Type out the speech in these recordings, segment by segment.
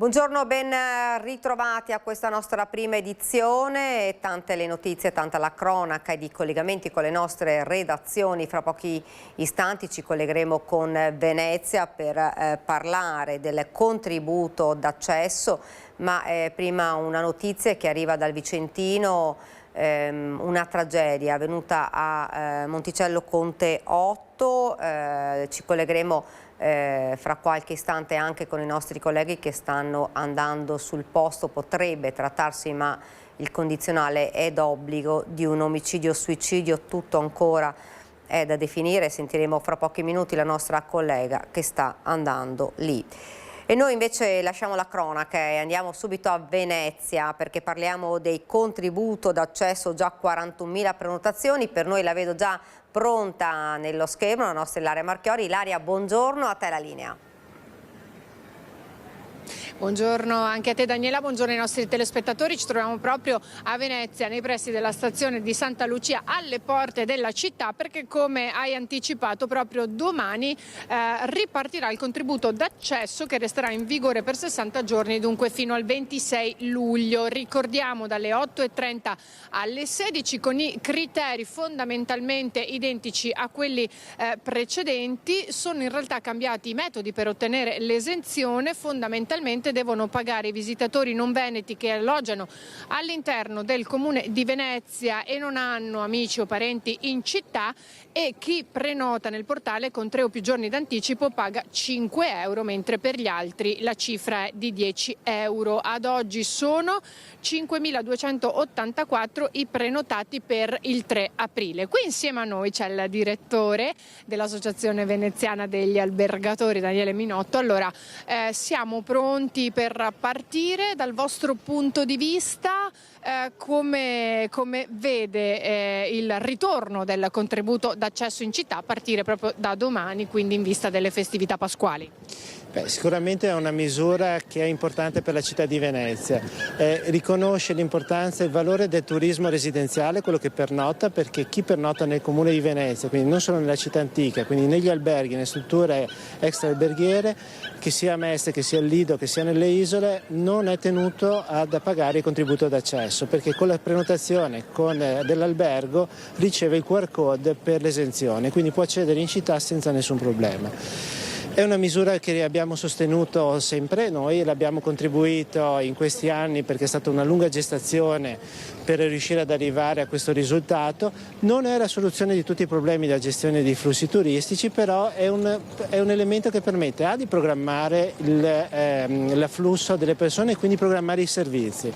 Buongiorno, ben ritrovati a questa nostra prima edizione. Tante le notizie, tanta la cronaca ed i collegamenti con le nostre redazioni. Fra pochi istanti ci collegheremo con Venezia per parlare del contributo d'accesso, ma prima una notizia che arriva dal Vicentino, una tragedia avvenuta a Monticello Conte 8, ci collegheremo fra qualche istante anche con i nostri colleghi che stanno andando sul posto. Potrebbe trattarsi, ma il condizionale è d'obbligo, di un omicidio-suicidio, tutto ancora è da definire. Sentiremo fra pochi minuti la nostra collega che sta andando lì. E noi invece lasciamo la cronaca e andiamo subito a Venezia perché parliamo dei contributo d'accesso, già 41.000 prenotazioni. Per noi la vedo già pronta nello schermo la nostra Ilaria Marchiori. Ilaria, buongiorno, a te la linea. Buongiorno anche a te Daniela, buongiorno ai nostri telespettatori. Ci troviamo proprio a Venezia, nei pressi della stazione di Santa Lucia, alle porte della città, perché come hai anticipato proprio domani ripartirà il contributo d'accesso che resterà in vigore per 60 giorni, dunque fino al 26 luglio. Ricordiamo dalle 8:30 alle 16 con i criteri fondamentalmente identici a quelli precedenti. Sono in realtà cambiati i metodi per ottenere l'esenzione. Fondamentalmente devono pagare i visitatori non veneti che alloggiano all'interno del comune di Venezia e non hanno amici o parenti in città, e chi prenota nel portale con 3 o più giorni d'anticipo paga 5 euro, mentre per gli altri la cifra è di 10 euro. Ad oggi sono 5.284 i prenotati per il 3 aprile. Qui insieme a noi c'è il direttore dell'Associazione Veneziana degli Albergatori, Daniele Minotto. Allora, siamo pronti per partire. Dal vostro punto di vista, come vede il ritorno del contributo d'accesso in città a partire proprio da domani, quindi in vista delle festività pasquali? Sicuramente è una misura che è importante per la città di Venezia, riconosce l'importanza e il valore del turismo residenziale, quello che pernota, perché chi pernota nel comune di Venezia, quindi non solo nella città antica, quindi negli alberghi, nelle strutture extra alberghiere, che sia a Mestre, che sia al Lido, che sia nelle isole, non è tenuto ad pagare il contributo d'accesso, perché con la prenotazione dell'albergo riceve il QR code per l'esenzione, quindi può accedere in città senza nessun problema. È una misura che abbiamo sostenuto sempre noi, l'abbiamo contribuito in questi anni perché è stata una lunga gestazione per riuscire ad arrivare a questo risultato. Non è la soluzione di tutti i problemi della gestione dei flussi turistici, però è un elemento che permette di programmare l'afflusso delle persone e quindi programmare i servizi.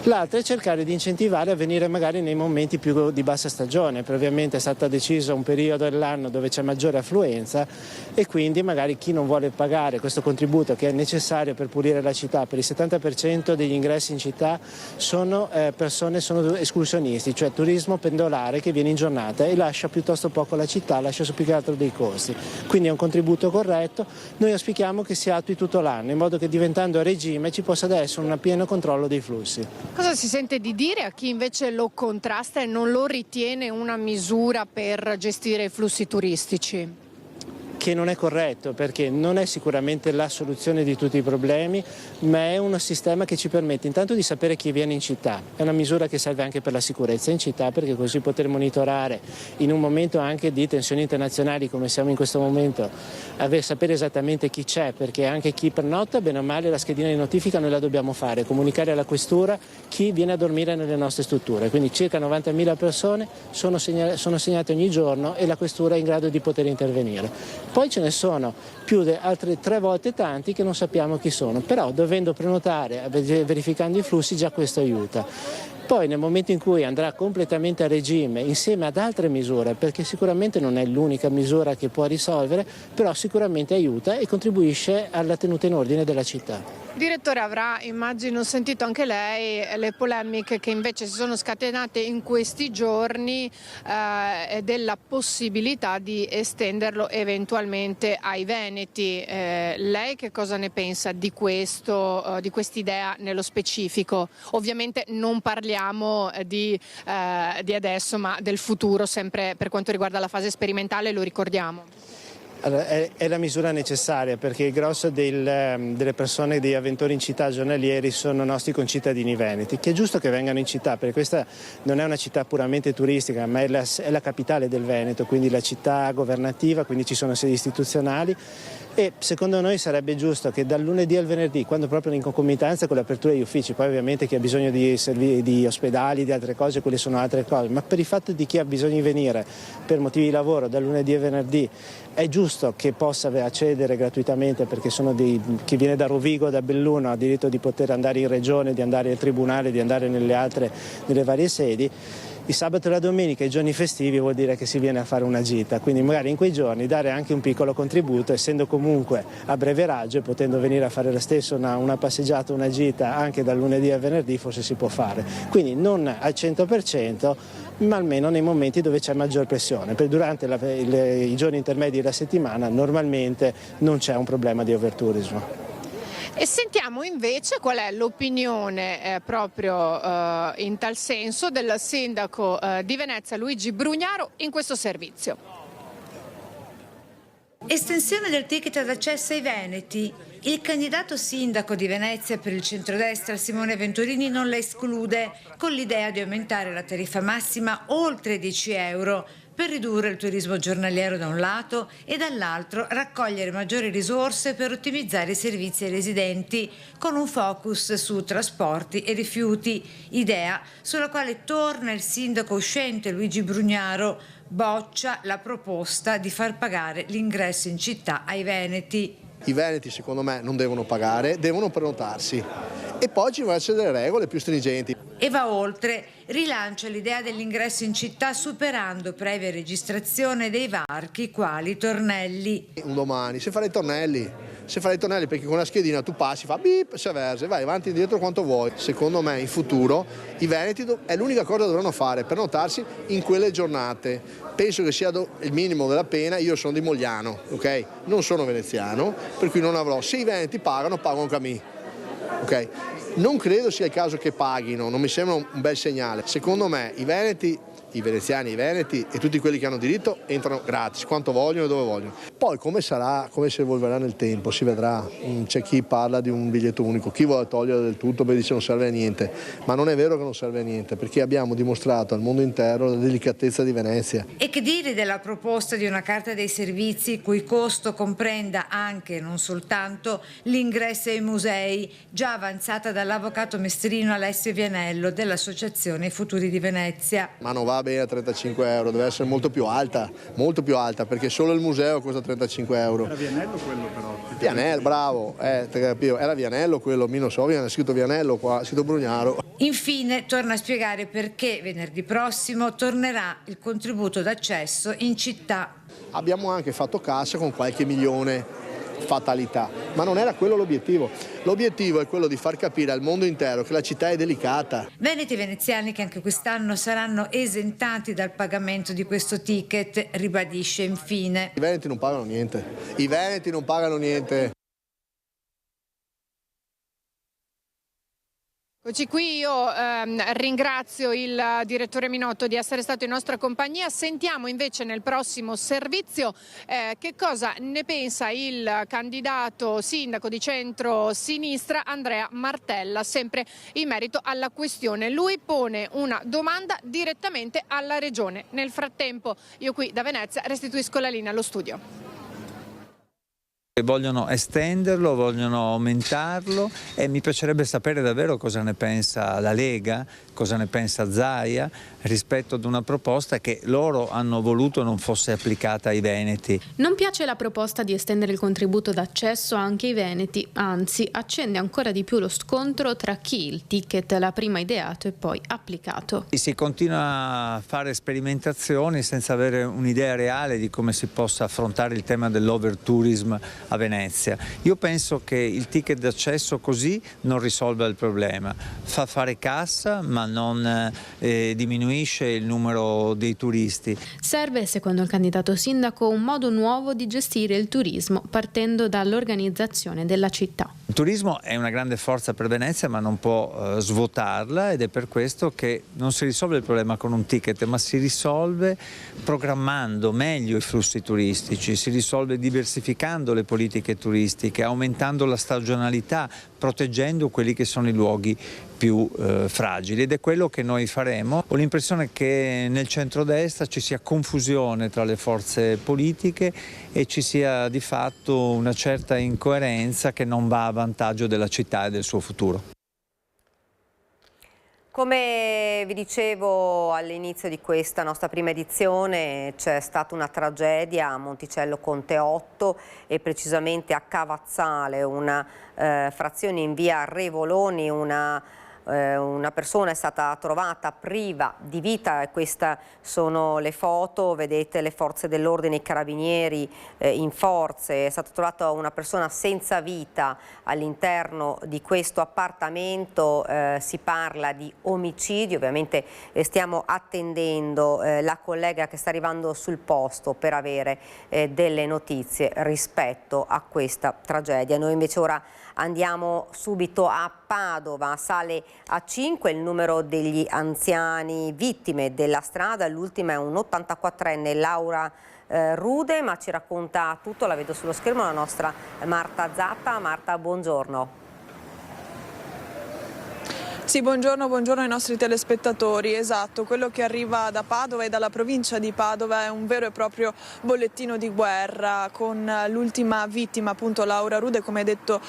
L'altro è cercare di incentivare a venire magari nei momenti più di bassa stagione, perché ovviamente è stato deciso un periodo dell'anno dove c'è maggiore affluenza e quindi magari chi non vuole pagare questo contributo che è necessario per pulire la città. Per il 70% degli ingressi in città sono escursionisti, cioè turismo pendolare che viene in giornata e lascia piuttosto poco la città, lascia più che altro dei costi. Quindi è un contributo corretto, noi auspichiamo che si attui tutto l'anno in modo che diventando a regime ci possa essere un pieno controllo dei flussi. Cosa si sente di dire a chi invece lo contrasta e non lo ritiene una misura per gestire i flussi turistici? Che non è corretto, perché non è sicuramente la soluzione di tutti i problemi, ma è un sistema che ci permette intanto di sapere chi viene in città. È una misura che serve anche per la sicurezza in città, perché così poter monitorare in un momento anche di tensioni internazionali come siamo in questo momento, sapere esattamente chi c'è, perché anche chi pernota, bene o male, la schedina di notifica noi la dobbiamo fare, comunicare alla questura chi viene a dormire nelle nostre strutture. Quindi circa 90.000 persone sono segnate ogni giorno e la questura è in grado di poter intervenire. Poi ce ne sono altre 3 volte tanti che non sappiamo chi sono, però dovendo prenotare, verificando i flussi, già questo aiuta. Poi nel momento in cui andrà completamente a regime insieme ad altre misure, perché sicuramente non è l'unica misura che può risolvere, però sicuramente aiuta e contribuisce alla tenuta in ordine della città. Direttore, avrà, immagino, sentito anche lei le polemiche che invece si sono scatenate in questi giorni della possibilità di estenderlo eventualmente ai veneti. Lei che cosa ne pensa di questo, di quest'idea nello specifico? Ovviamente non parliamo di adesso, ma del futuro, sempre per quanto riguarda la fase sperimentale, lo ricordiamo. Allora, è la misura necessaria, perché il grosso delle persone, degli avventori in città giornalieri sono nostri concittadini veneti, che è giusto che vengano in città, perché questa non è una città puramente turistica, ma è la capitale del Veneto, quindi la città governativa, quindi ci sono sedi istituzionali, e secondo noi sarebbe giusto che dal lunedì al venerdì, quando proprio in concomitanza con l'apertura degli uffici, poi ovviamente chi ha bisogno di ospedali, di altre cose, quelle sono altre cose, ma per il fatto di chi ha bisogno di venire per motivi di lavoro dal lunedì al venerdì, è giusto che possa accedere gratuitamente, perché chi viene da Rovigo, da Belluno, ha diritto di poter andare in regione, di andare al tribunale, di andare nelle varie sedi. Il sabato e la domenica, i giorni festivi, vuol dire che si viene a fare una gita, quindi magari in quei giorni dare anche un piccolo contributo, essendo comunque a breve raggio e potendo venire a fare lo stesso una passeggiata, una gita anche dal lunedì al venerdì, forse si può fare. Quindi non al 100%, ma almeno nei momenti dove c'è maggior pressione. Durante i giorni intermedi della settimana normalmente non c'è un problema di overtourismo. E sentiamo invece qual è l'opinione proprio in tal senso del sindaco di Venezia Luigi Brugnaro in questo servizio. Estensione del ticket d'accesso ai veneti. Il candidato sindaco di Venezia per il centrodestra Simone Venturini non la esclude, con l'idea di aumentare la tariffa massima oltre 10 euro per ridurre il turismo giornaliero da un lato e dall'altro raccogliere maggiori risorse per ottimizzare i servizi ai residenti, con un focus su trasporti e rifiuti, idea sulla quale torna il sindaco uscente Luigi Brugnaro, boccia la proposta di far pagare l'ingresso in città ai veneti. I veneti secondo me non devono pagare, devono prenotarsi e poi ci devono essere delle regole più stringenti. E va oltre, rilancia l'idea dell'ingresso in città superando previa registrazione dei varchi quali tornelli. Un domani se farei tornelli, perché con la schedina tu passi, fa bip, si avversa, vai avanti e indietro quanto vuoi. Secondo me in futuro i veneti è l'unica cosa che dovranno fare, prenotarsi in quelle giornate. Penso che sia il minimo della pena. Io sono di Mogliano, ok? Non sono veneziano, per cui non avrò. Se i veneti pagano camì, ok? Non credo sia il caso che paghino, non mi sembra un bel segnale. Secondo me i veneziani, i veneti e tutti quelli che hanno diritto entrano gratis, quanto vogliono e dove vogliono. Poi come sarà, come si evolverà nel tempo, si vedrà. C'è chi parla di un biglietto unico, chi vuole togliere del tutto perché dice non serve a niente, ma non è vero che non serve a niente, perché abbiamo dimostrato al mondo intero la delicatezza di Venezia. E che dire della proposta di una carta dei servizi cui costo comprenda anche, non soltanto, l'ingresso ai musei, già avanzata dall'avvocato mestrino Alessio Vianello dell'Associazione Futuri di Venezia. Ma non va bene a 35 euro, deve essere molto più alta, perché solo il museo costa 35 euro. Era Vianello quello però? Vianello, bravo, era Vianello quello, non so, è scritto Vianello qua, è scritto Brugnaro. Infine torna a spiegare perché venerdì prossimo tornerà il contributo d'accesso in città. Abbiamo anche fatto cassa con qualche milione, fatalità, ma non era quello l'obiettivo. L'obiettivo è quello di far capire al mondo intero che la città è delicata. Veneti e veneziani che anche quest'anno saranno esentati dal pagamento di questo ticket, ribadisce infine. I veneti non pagano niente. I veneti non pagano niente. Eccoci qui, io ringrazio il direttore Minotto di essere stato in nostra compagnia. Sentiamo invece nel prossimo servizio che cosa ne pensa il candidato sindaco di centro-sinistra Andrea Martella, sempre in merito alla questione. Lui pone una domanda direttamente alla Regione. Nel frattempo io qui da Venezia restituisco la linea allo studio. Vogliono estenderlo, vogliono aumentarlo e mi piacerebbe sapere davvero cosa ne pensa la Lega, cosa ne pensa Zaia rispetto ad una proposta che loro hanno voluto non fosse applicata ai veneti. Non piace la proposta di estendere il contributo d'accesso anche ai veneti, anzi accende ancora di più lo scontro tra chi il ticket l'ha prima ideato e poi applicato. Si continua a fare sperimentazioni senza avere un'idea reale di come si possa affrontare il tema dell'overtourism a Venezia. Io penso che il ticket d'accesso così non risolva il problema, fa fare cassa ma non diminuisce il numero dei turisti. Serve, secondo il candidato sindaco, un modo nuovo di gestire il turismo partendo dall'organizzazione della città. Il turismo è una grande forza per Venezia, ma non può svuotarla, ed è per questo che non si risolve il problema con un ticket, ma si risolve programmando meglio i flussi turistici, si risolve diversificando le politiche turistiche, aumentando la stagionalità, proteggendo quelli che sono i luoghi più fragili, ed è quello che noi faremo. Ho l'impressione che nel centrodestra ci sia confusione tra le forze politiche e ci sia di fatto una certa incoerenza che non va a vantaggio della città e del suo futuro. Come vi dicevo all'inizio di questa nostra prima edizione, c'è stata una tragedia a Monticello Conte 8 e precisamente a Cavazzale, una frazione in via Revoloni. Una persona è stata trovata priva di vita, e queste sono le foto, vedete le forze dell'ordine, i carabinieri in forze. È stata trovata una persona senza vita all'interno di questo appartamento, si parla di omicidio. Ovviamente stiamo attendendo la collega che sta arrivando sul posto per avere delle notizie rispetto a questa tragedia. Noi invece ora andiamo subito a Padova. Sale a 5 il numero degli anziani vittime della strada. L'ultima è un 84enne, Laura Rude, ma ci racconta tutto, la vedo sullo schermo, la nostra Marta Zatta. Marta, buongiorno. Sì, buongiorno ai nostri telespettatori. Esatto, quello che arriva da Padova e dalla provincia di Padova è un vero e proprio bollettino di guerra, con l'ultima vittima, appunto Laura Rude, come hai detto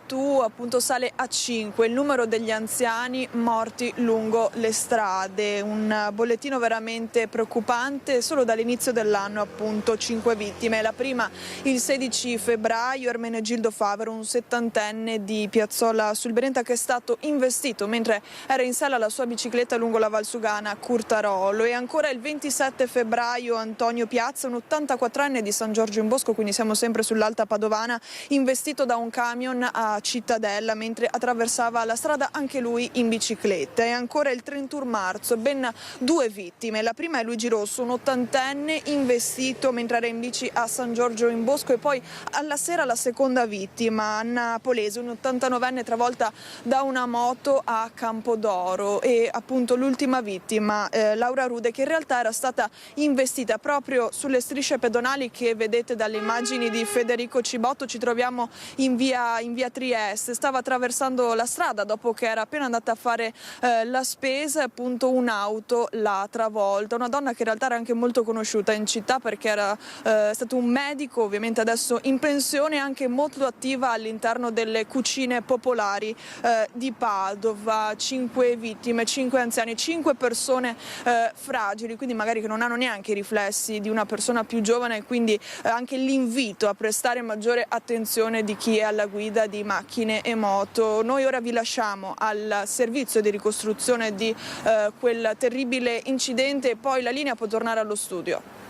tu, appunto sale a 5 il numero degli anziani morti lungo le strade. Un bollettino veramente preoccupante. Solo dall'inizio dell'anno, appunto, 5 vittime. La prima il 16 febbraio, Ermenegildo Favero, un 70enne di Piazzola sul Brenta, che è stato investito mentre era in sella alla sua bicicletta lungo la Valsugana a Curtarolo. E ancora il 27 febbraio Antonio Piazza, un 84enne di San Giorgio in Bosco, quindi siamo sempre sull'Alta Padovana, investito da un camion a Cittadella mentre attraversava la strada anche lui in bicicletta. E ancora il 31 marzo, ben 2 vittime. La prima è Luigi Rosso, un 80enne investito mentre era in bici a San Giorgio in Bosco. E poi alla sera la seconda vittima, Anna Polese, un 89enne travolta da una moto a Campodoro. E appunto l'ultima vittima, Laura Rude, che in realtà era stata investita proprio sulle strisce pedonali che vedete dalle immagini di Federico Cibotto. Ci troviamo in via Trieste, stava attraversando la strada dopo che era appena andata a fare la spesa, e appunto un'auto l'ha travolta. Una donna che in realtà era anche molto conosciuta in città perché era stato un medico, ovviamente adesso in pensione, anche molto attiva all'interno delle cucine popolari di Padova. 5 vittime, 5 anziani, 5 persone fragili, quindi magari che non hanno neanche i riflessi di una persona più giovane, quindi anche l'invito a prestare maggiore attenzione di chi è alla guida di macchine e moto. Noi ora vi lasciamo al servizio di ricostruzione di quel terribile incidente, e poi la linea può tornare allo studio.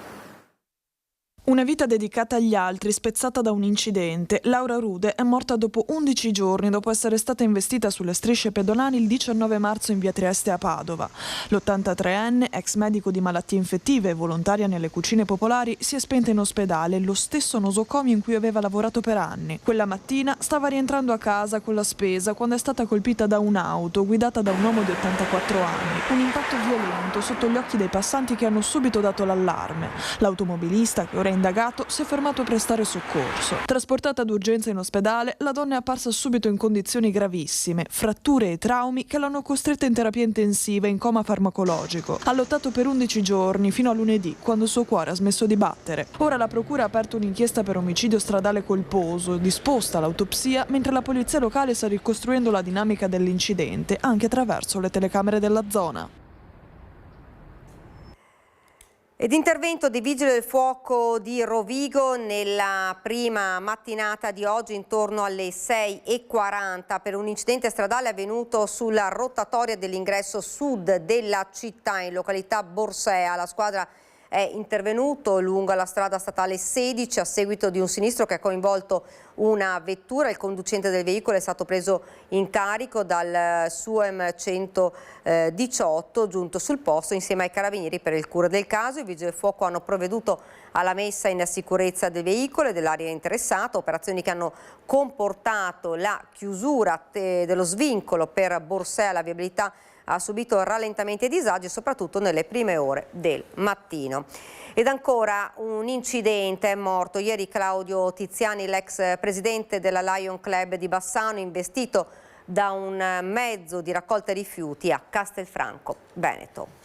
Una vita dedicata agli altri, spezzata da un incidente. Laura Rude è morta dopo 11 giorni, dopo essere stata investita sulle strisce pedonali il 19 marzo in via Trieste a Padova. L'83enne, ex medico di malattie infettive e volontaria nelle cucine popolari, si è spenta in ospedale, lo stesso nosocomio in cui aveva lavorato per anni. Quella mattina stava rientrando a casa con la spesa quando è stata colpita da un'auto guidata da un uomo di 84 anni. Un impatto violento sotto gli occhi dei passanti, che hanno subito dato l'allarme. L'automobilista, che ora indagato, si è fermato a prestare soccorso. Trasportata d'urgenza in ospedale, la donna è apparsa subito in condizioni gravissime, fratture e traumi che l'hanno costretta in terapia intensiva e in coma farmacologico. Ha lottato per 11 giorni, fino a lunedì, quando il suo cuore ha smesso di battere. Ora la procura ha aperto un'inchiesta per omicidio stradale colposo, disposta l'autopsia, mentre la polizia locale sta ricostruendo la dinamica dell'incidente, anche attraverso le telecamere della zona. Ed intervento dei Vigili del Fuoco di Rovigo nella prima mattinata di oggi intorno alle 6:40 per un incidente stradale avvenuto sulla rotatoria dell'ingresso sud della città in località Borsea. La squadra è intervenuto lungo la strada statale 16 a seguito di un sinistro che ha coinvolto una vettura. Il conducente del veicolo è stato preso in carico dal SUEM 118 giunto sul posto insieme ai carabinieri per il cura del caso. I vigili del fuoco hanno provveduto alla messa in sicurezza del veicolo e dell'area interessata, operazioni che hanno comportato la chiusura dello svincolo per Borsè. La viabilità ha subito rallentamenti e disagi soprattutto nelle prime ore del mattino. Ed ancora un incidente, è morto ieri Claudio Tiziani, l'ex presidente della Lion Club di Bassano, investito da un mezzo di raccolta rifiuti a Castelfranco Veneto.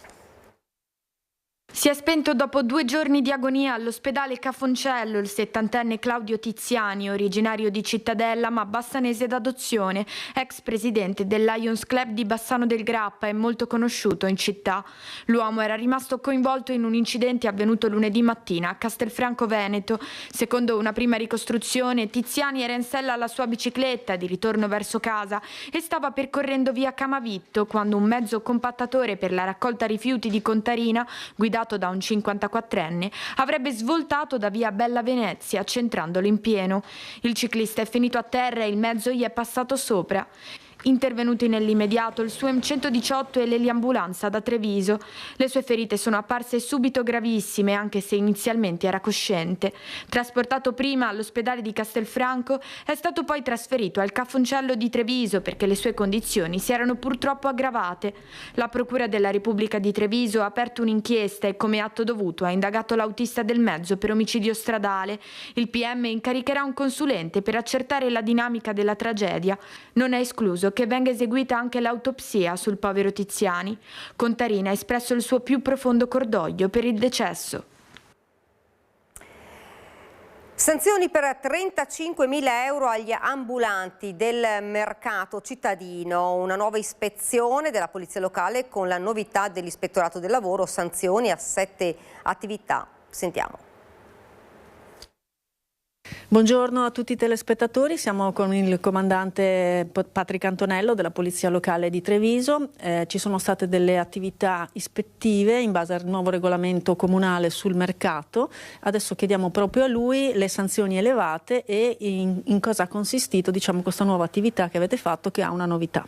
Si è spento dopo 2 giorni di agonia all'ospedale Cafoncello il 70enne Claudio Tiziani, originario di Cittadella ma bassanese d'adozione, ex presidente del Lions Club di Bassano del Grappa e molto conosciuto in città. L'uomo era rimasto coinvolto in un incidente avvenuto lunedì mattina a Castelfranco Veneto. Secondo una prima ricostruzione, Tiziani era in sella alla sua bicicletta di ritorno verso casa e stava percorrendo via Camavitto quando un mezzo compattatore per la raccolta rifiuti di Contarina, guidato da un 54enne, avrebbe svoltato da via Bella Venezia, centrandolo in pieno. Il ciclista è finito a terra e il mezzo gli è passato sopra. Intervenuti nell'immediato il SUEM 118 e l'eliambulanza da Treviso. Le sue ferite sono apparse subito gravissime, anche se inizialmente era cosciente. Trasportato prima all'ospedale di Castelfranco, è stato poi trasferito al Cafoncello di Treviso perché le sue condizioni si erano purtroppo aggravate. La Procura della Repubblica di Treviso ha aperto un'inchiesta e come atto dovuto ha indagato l'autista del mezzo per omicidio stradale. Il PM incaricherà un consulente per accertare la dinamica della tragedia. Non è escluso che venga eseguita anche l'autopsia sul povero Tiziani. Contarina ha espresso il suo più profondo cordoglio per il decesso. Sanzioni per 35.000 euro agli ambulanti del mercato cittadino, una nuova ispezione della polizia locale con la novità dell'ispettorato del lavoro, sanzioni a 7 attività. Sentiamo. Buongiorno a tutti i telespettatori, siamo con il comandante Patrick Antonello della Polizia Locale di Treviso. Ci sono state delle attività ispettive in base al nuovo regolamento comunale sul mercato. Adesso chiediamo proprio a lui le sanzioni elevate e in cosa ha consistito, diciamo, questa nuova attività che avete fatto, che ha una novità.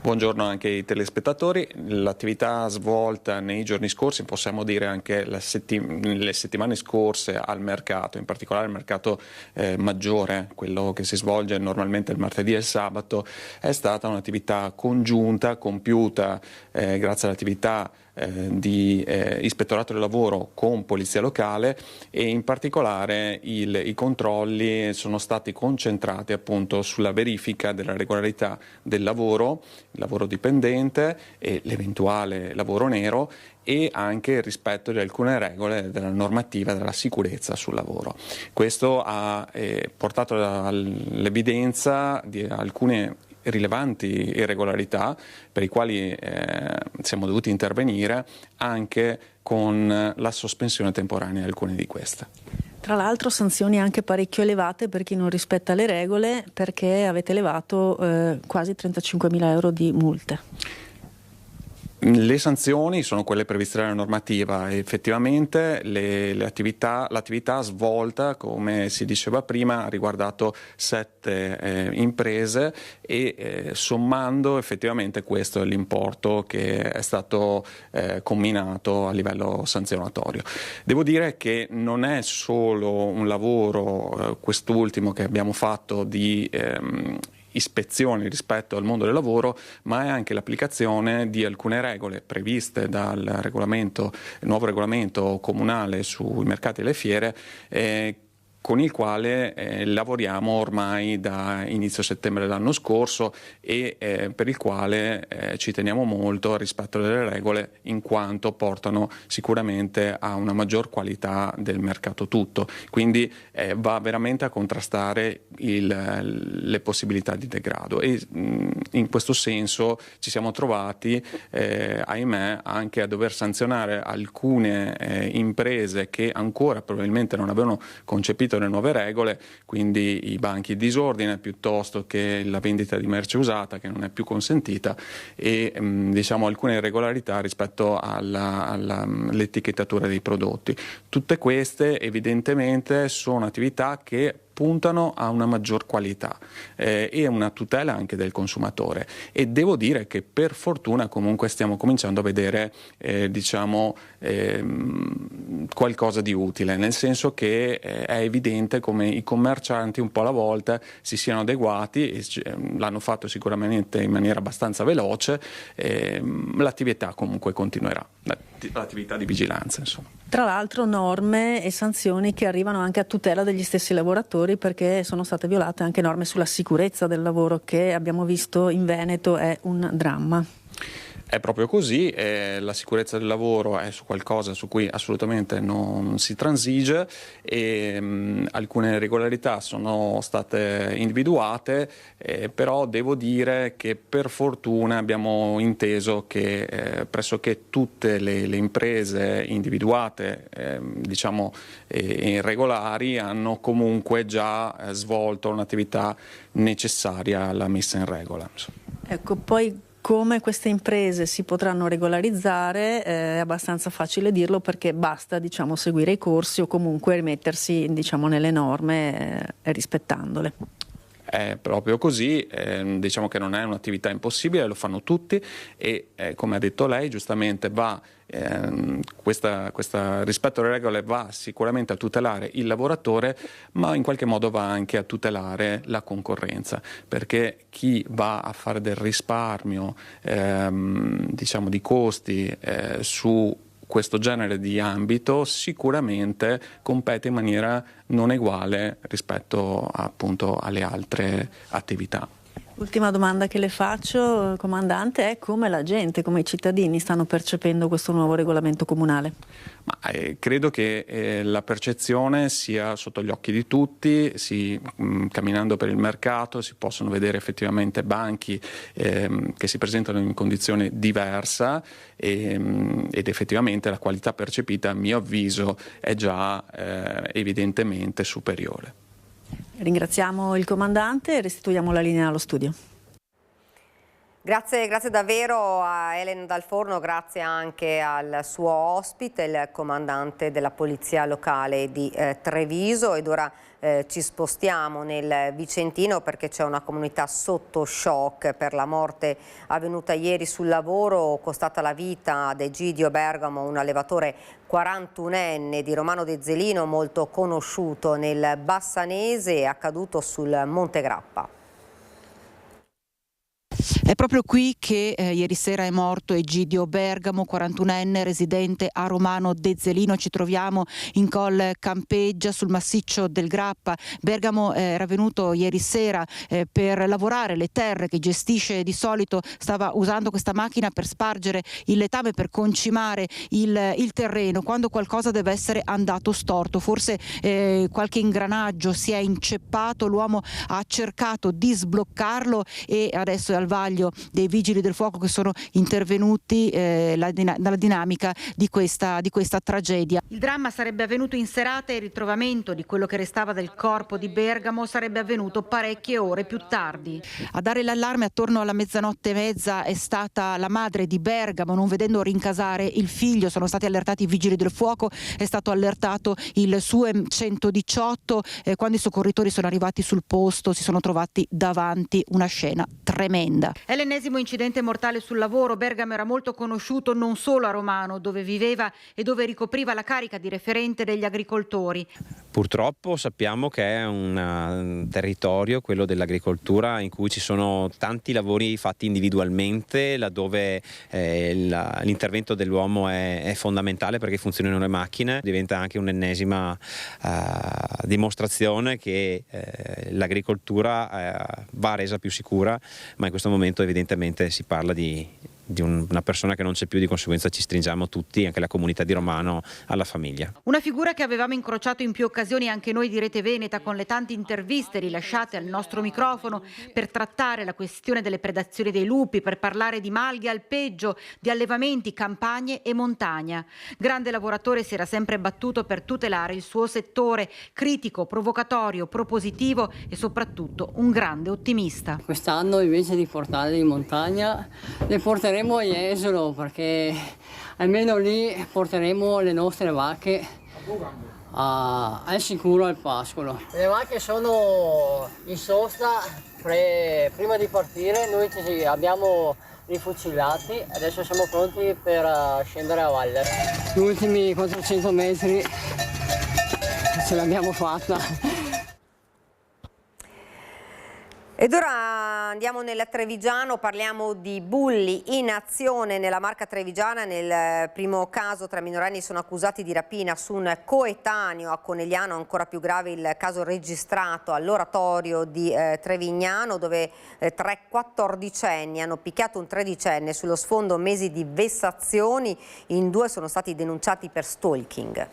Buongiorno anche ai telespettatori. L'attività svolta nei giorni scorsi, possiamo dire anche le settimane scorse al mercato, in particolare il mercato maggiore, quello che si svolge normalmente il martedì e il sabato, è stata un'attività congiunta compiuta grazie all'attività di ispettorato del lavoro con polizia locale e in particolare i controlli sono stati concentrati appunto sulla verifica della regolarità del lavoro, il lavoro dipendente e l'eventuale lavoro nero e anche il rispetto di alcune regole della normativa della sicurezza sul lavoro. Questo ha portato all'evidenza di alcune rilevanti irregolarità per i quali siamo dovuti intervenire anche con la sospensione temporanea di alcune di queste. Tra l'altro sanzioni anche parecchio elevate per chi non rispetta le regole, perché avete elevato quasi 35.000 euro di multe. Le sanzioni sono quelle previste dalla normativa e effettivamente l'attività svolta, come si diceva prima, ha riguardato 7 imprese e sommando effettivamente questo è l'importo che è stato comminato a livello sanzionatorio. Devo dire che non è solo un lavoro, quest'ultimo che abbiamo fatto di ispezioni rispetto al mondo del lavoro, ma è anche l'applicazione di alcune regole previste dal nuovo regolamento comunale sui mercati e le fiere, con il quale lavoriamo ormai da inizio settembre dell'anno scorso e per il quale ci teniamo molto al rispetto delle regole, in quanto portano sicuramente a una maggior qualità del mercato tutto. Quindi va veramente a contrastare le possibilità di degrado e in questo senso ci siamo trovati, ahimè, anche a dover sanzionare alcune imprese che ancora probabilmente non avevano concepito attenzione alle nuove regole, quindi i banchi in disordine piuttosto che la vendita di merce usata che non è più consentita e alcune irregolarità rispetto all'etichettatura dei prodotti. Tutte queste evidentemente sono attività che puntano a una maggior qualità e una tutela anche del consumatore, e devo dire che per fortuna comunque stiamo cominciando a vedere qualcosa di utile, nel senso che è evidente come i commercianti un po' alla volta si siano adeguati e l'hanno fatto sicuramente in maniera abbastanza veloce, l'attività comunque continuerà, l'attività di vigilanza insomma. Tra l'altro norme e sanzioni che arrivano anche a tutela degli stessi lavoratori, perché sono state violate anche norme sulla sicurezza del lavoro che abbiamo visto in Veneto è un dramma. È proprio così, la sicurezza del lavoro è su qualcosa su cui assolutamente non si transige e alcune irregolarità sono state individuate, però devo dire che per fortuna abbiamo inteso che pressoché tutte le imprese individuate irregolari hanno comunque già svolto un'attività necessaria alla messa in regola. Ecco, poi come queste imprese si potranno regolarizzare è abbastanza facile dirlo, perché basta seguire i corsi o comunque rimettersi nelle norme rispettandole. È proprio così, diciamo che non è un'attività impossibile, lo fanno tutti e come ha detto lei giustamente questa rispetto alle regole va sicuramente a tutelare il lavoratore, ma in qualche modo va anche a tutelare la concorrenza, perché chi va a fare del risparmio di costi su questo genere di ambito sicuramente compete in maniera non uguale rispetto appunto alle altre attività. L'ultima domanda che le faccio, comandante, è come la gente, come i cittadini stanno percependo questo nuovo regolamento comunale? Credo che la percezione sia sotto gli occhi di tutti, camminando per il mercato si possono vedere effettivamente banchi che si presentano in condizione diversa ed effettivamente la qualità percepita a mio avviso è già evidentemente superiore. Ringraziamo il comandante e restituiamo la linea allo studio. Grazie davvero a Elena Dal Forno, grazie anche al suo ospite, il comandante della Polizia Locale di Treviso. Ed ora ci spostiamo nel Vicentino, perché c'è una comunità sotto shock per la morte avvenuta ieri sul lavoro, costata la vita ad Egidio Bergamo, un allevatore 41enne di Romano Dezzelino, molto conosciuto nel Bassanese, accaduto sul Monte Grappa. È proprio qui che ieri sera è morto Egidio Bergamo, 41enne, residente a Romano Dezzelino. Ci troviamo in Col Campeggia, sul massiccio del Grappa. Bergamo era venuto ieri sera per lavorare le terre che gestisce di solito. Stava usando questa macchina per spargere il letame, per concimare il terreno, quando qualcosa deve essere andato storto. Forse qualche ingranaggio si è inceppato, l'uomo ha cercato di sbloccarlo e adesso è al vaglio dei vigili del fuoco che sono intervenuti dalla dinamica di questa tragedia. Il dramma sarebbe avvenuto in serata e il ritrovamento di quello che restava del corpo di Bergamo sarebbe avvenuto parecchie ore più tardi. A dare l'allarme attorno alla 00:30 è stata la madre di Bergamo. Non vedendo rincasare il figlio sono stati allertati i vigili del fuoco, è stato allertato il SUEM 118. Quando i soccorritori sono arrivati sul posto si sono trovati davanti una scena tremenda. È l'ennesimo incidente mortale sul lavoro. Bergamo era molto conosciuto non solo a Romano, dove viveva e dove ricopriva la carica di referente degli agricoltori. Purtroppo sappiamo che è un territorio, quello dell'agricoltura, in cui ci sono tanti lavori fatti individualmente, laddove l'intervento dell'uomo è fondamentale perché funzionano le macchine. Diventa anche un'ennesima dimostrazione che l'agricoltura va resa più sicura, ma in questo momento evidentemente si parla di una persona che non c'è più, di conseguenza ci stringiamo tutti, anche la comunità di Romano, alla famiglia. Una figura che avevamo incrociato in più occasioni anche noi di Rete Veneta, con le tante interviste rilasciate al nostro microfono per trattare la questione delle predazioni dei lupi, per parlare di malghe alpeggio, di allevamenti, campagne e montagna. Grande lavoratore, si era sempre battuto per tutelare il suo settore, critico, provocatorio, propositivo e soprattutto un grande ottimista. Quest'anno invece di portarle in montagna le porteremo a Jesolo, perché almeno lì porteremo le nostre vacche al sicuro al pascolo. Le vacche sono in sosta, prima di partire noi ci abbiamo rifucilati, adesso siamo pronti per scendere a valle. Gli ultimi 400 metri ce l'abbiamo fatta. Ed ora andiamo nel Trevigiano, parliamo di bulli in azione nella Marca trevigiana. Nel primo caso 3 minorenni sono accusati di rapina su un coetaneo a Conegliano, ancora più grave il caso registrato all'oratorio di Trevignano, dove 3 14enni hanno picchiato un 13enne sullo sfondo mesi di vessazioni. In 2 sono stati denunciati per stalking.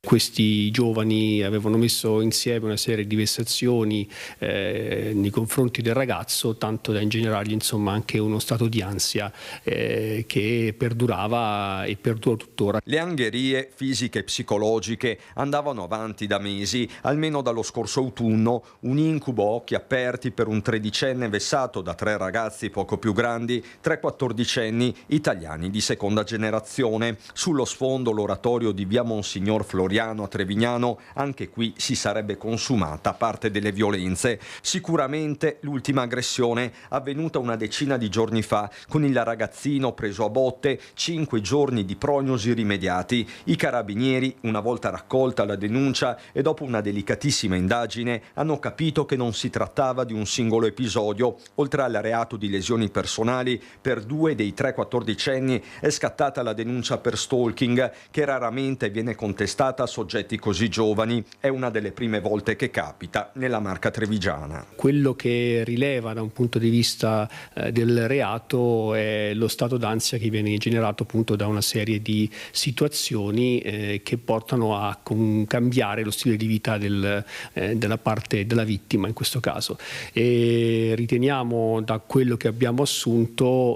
Questi giovani avevano messo insieme una serie di vessazioni nei confronti del ragazzo, tanto da ingenerargli insomma anche uno stato di ansia che perdurava e perdura tuttora. Le angherie fisiche e psicologiche andavano avanti da mesi, almeno dallo scorso autunno, un incubo a occhi aperti per un 13enne vessato da 3 ragazzi poco più grandi, 3 14enni italiani di seconda generazione. Sullo sfondo l'oratorio di via Monsignor Floriano a Trevignano, anche qui si sarebbe consumata parte delle violenze. Sicuramente l'ultima aggressione avvenuta una decina di giorni fa, con il ragazzino preso a botte, 5 giorni di prognosi rimediati. I carabinieri, una volta raccolta la denuncia e dopo una delicatissima indagine, hanno capito che non si trattava di un singolo episodio. Oltre al reato di lesioni personali, per 2 dei 3 14enni è scattata la denuncia per stalking, che raramente viene contestata a soggetti così giovani. È una delle prime volte che capita nella Marca trevigiana. Quello che rileva da un punto di vista del reato è lo stato d'ansia che viene generato appunto da una serie di situazioni che portano a cambiare lo stile di vita della parte della vittima in questo caso. E riteniamo, da quello che abbiamo assunto,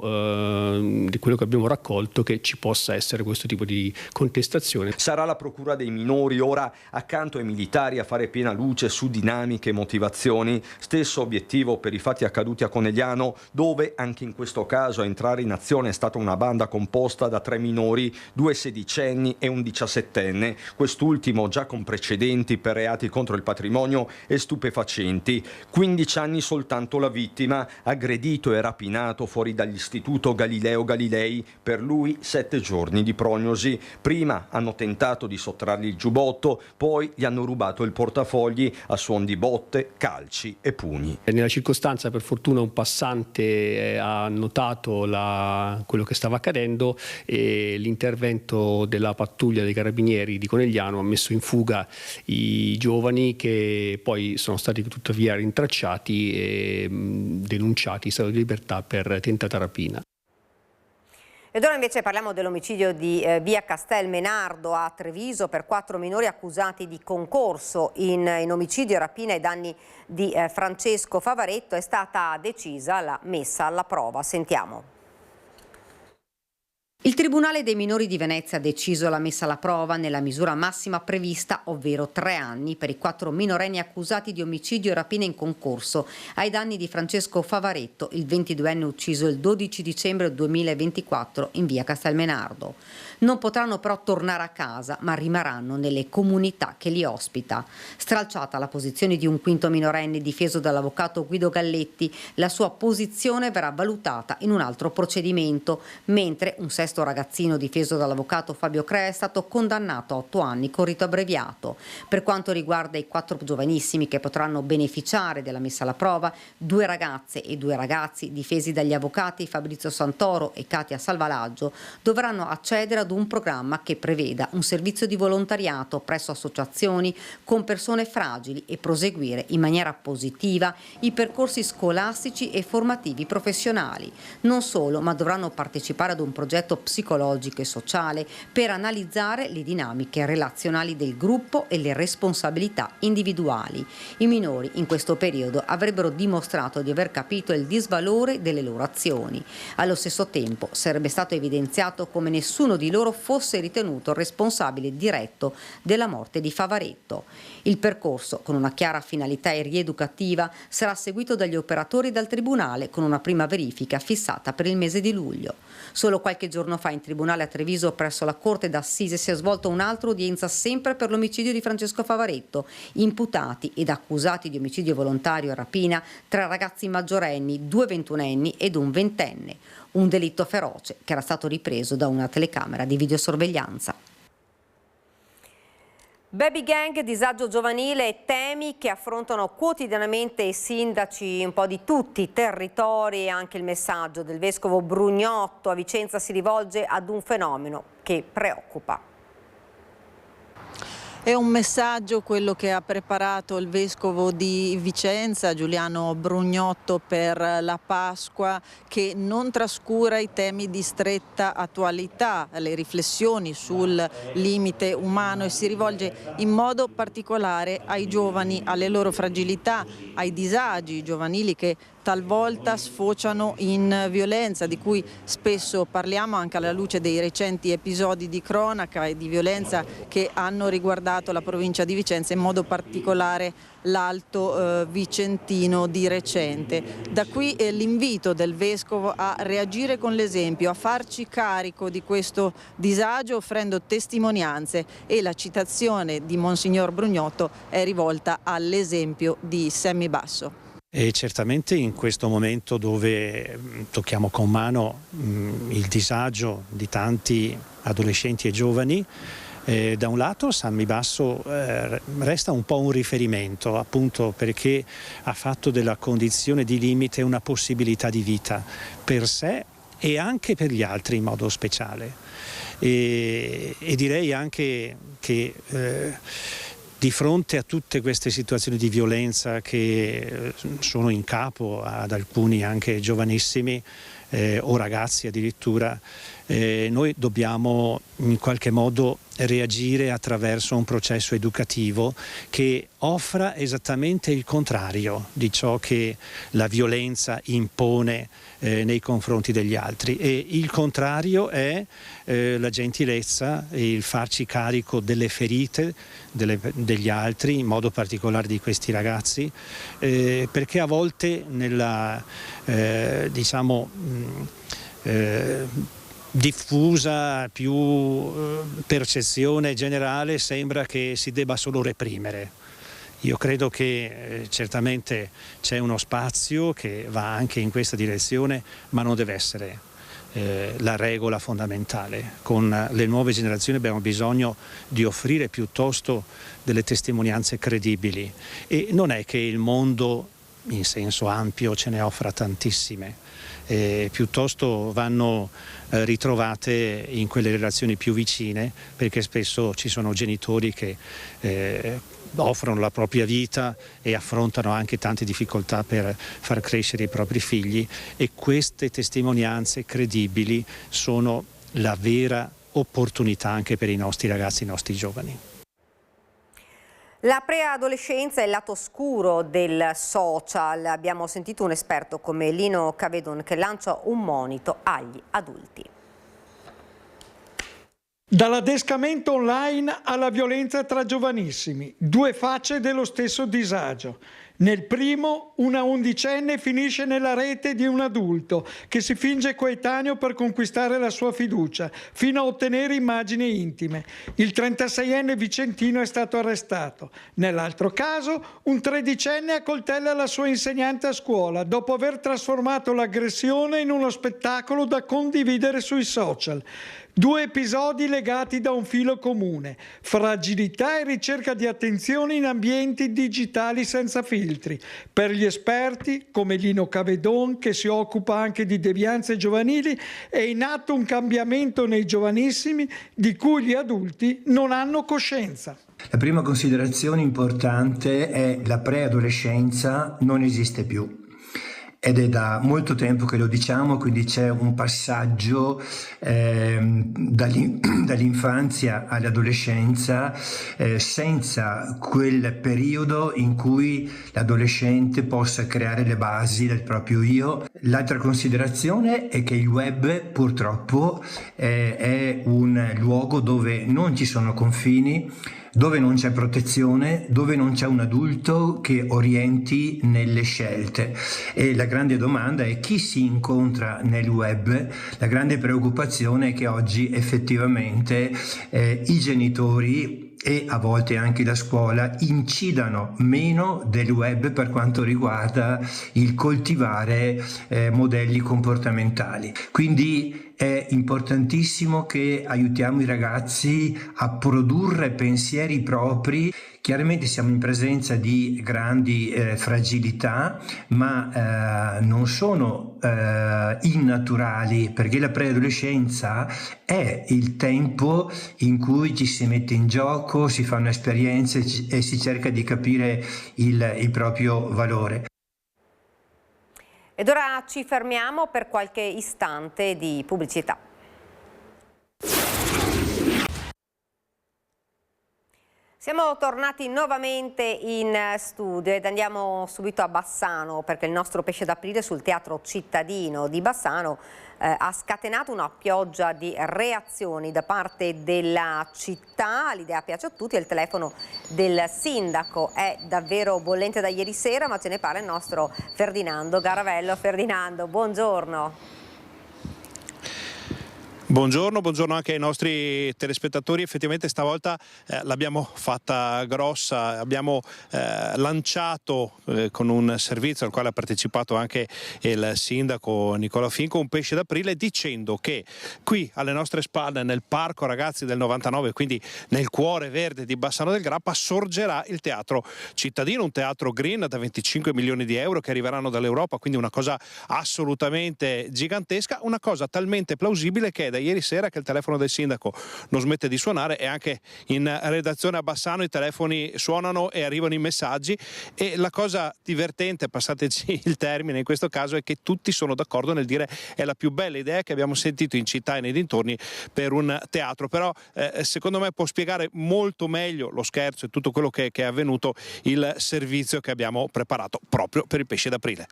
di quello che abbiamo raccolto, che ci possa essere questo tipo di contestazione. Sarà la Procura dei minori ora, accanto ai militari, a fare piena luce su dinamiche e motivazioni. Stesso obiettivo per i fatti accaduti a Conegliano, dove anche in questo caso a entrare in azione è stata una banda composta da 3 minori, 2 sedicenni e un 17enne, quest'ultimo già con precedenti per reati contro il patrimonio e stupefacenti. 15 anni soltanto la vittima, aggredito e rapinato fuori dall'istituto Galileo Galilei, per lui 7 giorni di prognosi. Prima hanno tentato di sottrargli il giubbotto, poi gli hanno rubato il portafogli a suon di botte, calci e pugni. Nella circostanza, per fortuna, un passante ha notato quello che stava accadendo e l'intervento della pattuglia dei carabinieri di Conegliano ha messo in fuga i giovani, che poi sono stati tuttavia rintracciati e denunciati in stato di libertà per tentata rapina. Ed ora invece parliamo dell'omicidio di via Castelmenardo a Treviso per 4 minori accusati di concorso in omicidio, rapina ai danni di Francesco Favaretto. È stata decisa la messa alla prova. Sentiamo. Il Tribunale dei minori di Venezia ha deciso la messa alla prova nella misura massima prevista, ovvero 3 anni, per i 4 minorenni accusati di omicidio e rapina in concorso ai danni di Francesco Favaretto, il 22enne ucciso il 12 dicembre 2024 in via Castelmenardo. Non potranno però tornare a casa, ma rimarranno nelle comunità che li ospita. Stralciata la posizione di un quinto minorenne difeso dall'avvocato Guido Galletti, la sua posizione verrà valutata in un altro procedimento, mentre un sesto indesto ragazzino difeso dall'avvocato Fabio Crea è stato condannato a 8 anni con rito abbreviato. Per quanto riguarda i 4 giovanissimi che potranno beneficiare della messa alla prova, 2 ragazze e 2 ragazzi difesi dagli avvocati Fabrizio Santoro e Katia Salvalaggio dovranno accedere ad un programma che preveda un servizio di volontariato presso associazioni con persone fragili e proseguire in maniera positiva i percorsi scolastici e formativi professionali. Non solo, ma dovranno partecipare ad un progetto psicologico e sociale per analizzare le dinamiche relazionali del gruppo e le responsabilità individuali. I minori in questo periodo avrebbero dimostrato di aver capito il disvalore delle loro azioni. Allo stesso tempo sarebbe stato evidenziato come nessuno di loro fosse ritenuto responsabile diretto della morte di Favaretto. Il percorso, con una chiara finalità rieducativa, sarà seguito dagli operatori e dal Tribunale con una prima verifica fissata per il mese di luglio. Solo qualche giorno fa in Tribunale a Treviso presso la Corte d'Assise si è svolta un'altra udienza sempre per l'omicidio di Francesco Favaretto. Imputati ed accusati di omicidio volontario e rapina 3 ragazzi maggiorenni, 2 ventunenni ed un ventenne. Un delitto feroce che era stato ripreso da una telecamera di videosorveglianza. Baby gang, disagio giovanile e temi che affrontano quotidianamente i sindaci un po' di tutti i territori, e anche il messaggio del vescovo Brugnotto a Vicenza si rivolge ad un fenomeno che preoccupa. È un messaggio quello che ha preparato il vescovo di Vicenza, Giuliano Brugnotto, per la Pasqua, che non trascura i temi di stretta attualità, le riflessioni sul limite umano, e si rivolge in modo particolare ai giovani, alle loro fragilità, ai disagi giovanili che talvolta sfociano in violenza, di cui spesso parliamo anche alla luce dei recenti episodi di cronaca e di violenza che hanno riguardato la provincia di Vicenza, in modo particolare l'Alto Vicentino di recente. Da qui l'invito del vescovo a reagire con l'esempio, a farci carico di questo disagio offrendo testimonianze, e la citazione di Monsignor Brugnotto è rivolta all'esempio di Sammy Basso. E certamente in questo momento dove tocchiamo con mano il disagio di tanti adolescenti e giovani, da un lato Sammy Basso resta un po' un riferimento, appunto perché ha fatto della condizione di limite una possibilità di vita per sé e anche per gli altri in modo speciale. E direi anche che di fronte a tutte queste situazioni di violenza che sono in capo ad alcuni anche giovanissimi o ragazzi addirittura, noi dobbiamo in qualche modo reagire attraverso un processo educativo che offra esattamente il contrario di ciò che la violenza impone nei confronti degli altri, e il contrario è la gentilezza e il farci carico delle ferite degli altri, in modo particolare di questi ragazzi, perché a volte nella diffusa più percezione generale sembra che si debba solo reprimere. Io credo che certamente c'è uno spazio che va anche in questa direzione, ma non deve essere la regola fondamentale. Con le nuove generazioni abbiamo bisogno di offrire piuttosto delle testimonianze credibili, e non è che il mondo in senso ampio ce ne offra tantissime, piuttosto vanno ritrovate in quelle relazioni più vicine, perché spesso ci sono genitori che offrono la propria vita e affrontano anche tante difficoltà per far crescere i propri figli, e queste testimonianze credibili sono la vera opportunità anche per i nostri ragazzi, i nostri giovani. La preadolescenza è il lato oscuro del social. Abbiamo sentito un esperto come Lino Cavedon che lancia un monito agli adulti. Dall'adescamento online alla violenza tra giovanissimi, 2 facce dello stesso disagio. Nel primo, una undicenne finisce nella rete di un adulto che si finge coetaneo per conquistare la sua fiducia, fino a ottenere immagini intime. Il 36enne vicentino è stato arrestato. Nell'altro caso, un 13enne accoltella la sua insegnante a scuola dopo aver trasformato l'aggressione in uno spettacolo da condividere sui social. 2 episodi legati da un filo comune: fragilità e ricerca di attenzione in ambienti digitali senza filtri. Per gli esperti, come Lino Cavedon, che si occupa anche di devianze giovanili, è in atto un cambiamento nei giovanissimi di cui gli adulti non hanno coscienza. La prima considerazione importante è la preadolescenza non esiste più. Ed è da molto tempo che lo diciamo, quindi c'è un passaggio dall'infanzia all'adolescenza senza quel periodo in cui l'adolescente possa creare le basi del proprio io. L'altra considerazione è che il web purtroppo è un luogo dove non ci sono confini, dove non c'è protezione, dove non c'è un adulto che orienti nelle scelte. E la grande domanda è chi si incontra nel web. La grande preoccupazione è che oggi effettivamente i genitori e a volte anche la scuola incidano meno del web per quanto riguarda il coltivare modelli comportamentali. Quindi è importantissimo che aiutiamo i ragazzi a produrre pensieri propri. Chiaramente siamo in presenza di grandi fragilità, ma non sono innaturali, perché la preadolescenza è il tempo in cui ci si mette in gioco, si fanno esperienze e si cerca di capire il proprio valore. Ed ora ci fermiamo per qualche istante di pubblicità. Siamo tornati nuovamente in studio ed andiamo subito a Bassano, perché il nostro pesce d'aprile sul Teatro Cittadino di Bassano ha scatenato una pioggia di reazioni da parte della città. L'idea piace a tutti e il telefono del sindaco è davvero bollente da ieri sera, ma ce ne parla il nostro Ferdinando Garavello. Ferdinando, buongiorno. Buongiorno anche ai nostri telespettatori. Effettivamente stavolta l'abbiamo fatta grossa, abbiamo lanciato con un servizio al quale ha partecipato anche il sindaco Nicola Finco un pesce d'aprile, dicendo che qui alle nostre spalle nel Parco Ragazzi del 99, quindi nel cuore verde di Bassano del Grappa, sorgerà il Teatro Cittadino, un teatro green da 25 milioni di euro che arriveranno dall'Europa, quindi una cosa assolutamente gigantesca, una cosa talmente plausibile che è da ieri sera che il telefono del sindaco non smette di suonare e anche in redazione a Bassano i telefoni suonano e arrivano i messaggi, e la cosa divertente, passateci il termine in questo caso, è che tutti sono d'accordo nel dire è la più bella idea che abbiamo sentito in città e nei dintorni per un teatro. Però secondo me può spiegare molto meglio lo scherzo e tutto quello che è avvenuto il servizio che abbiamo preparato proprio per il pesce d'aprile.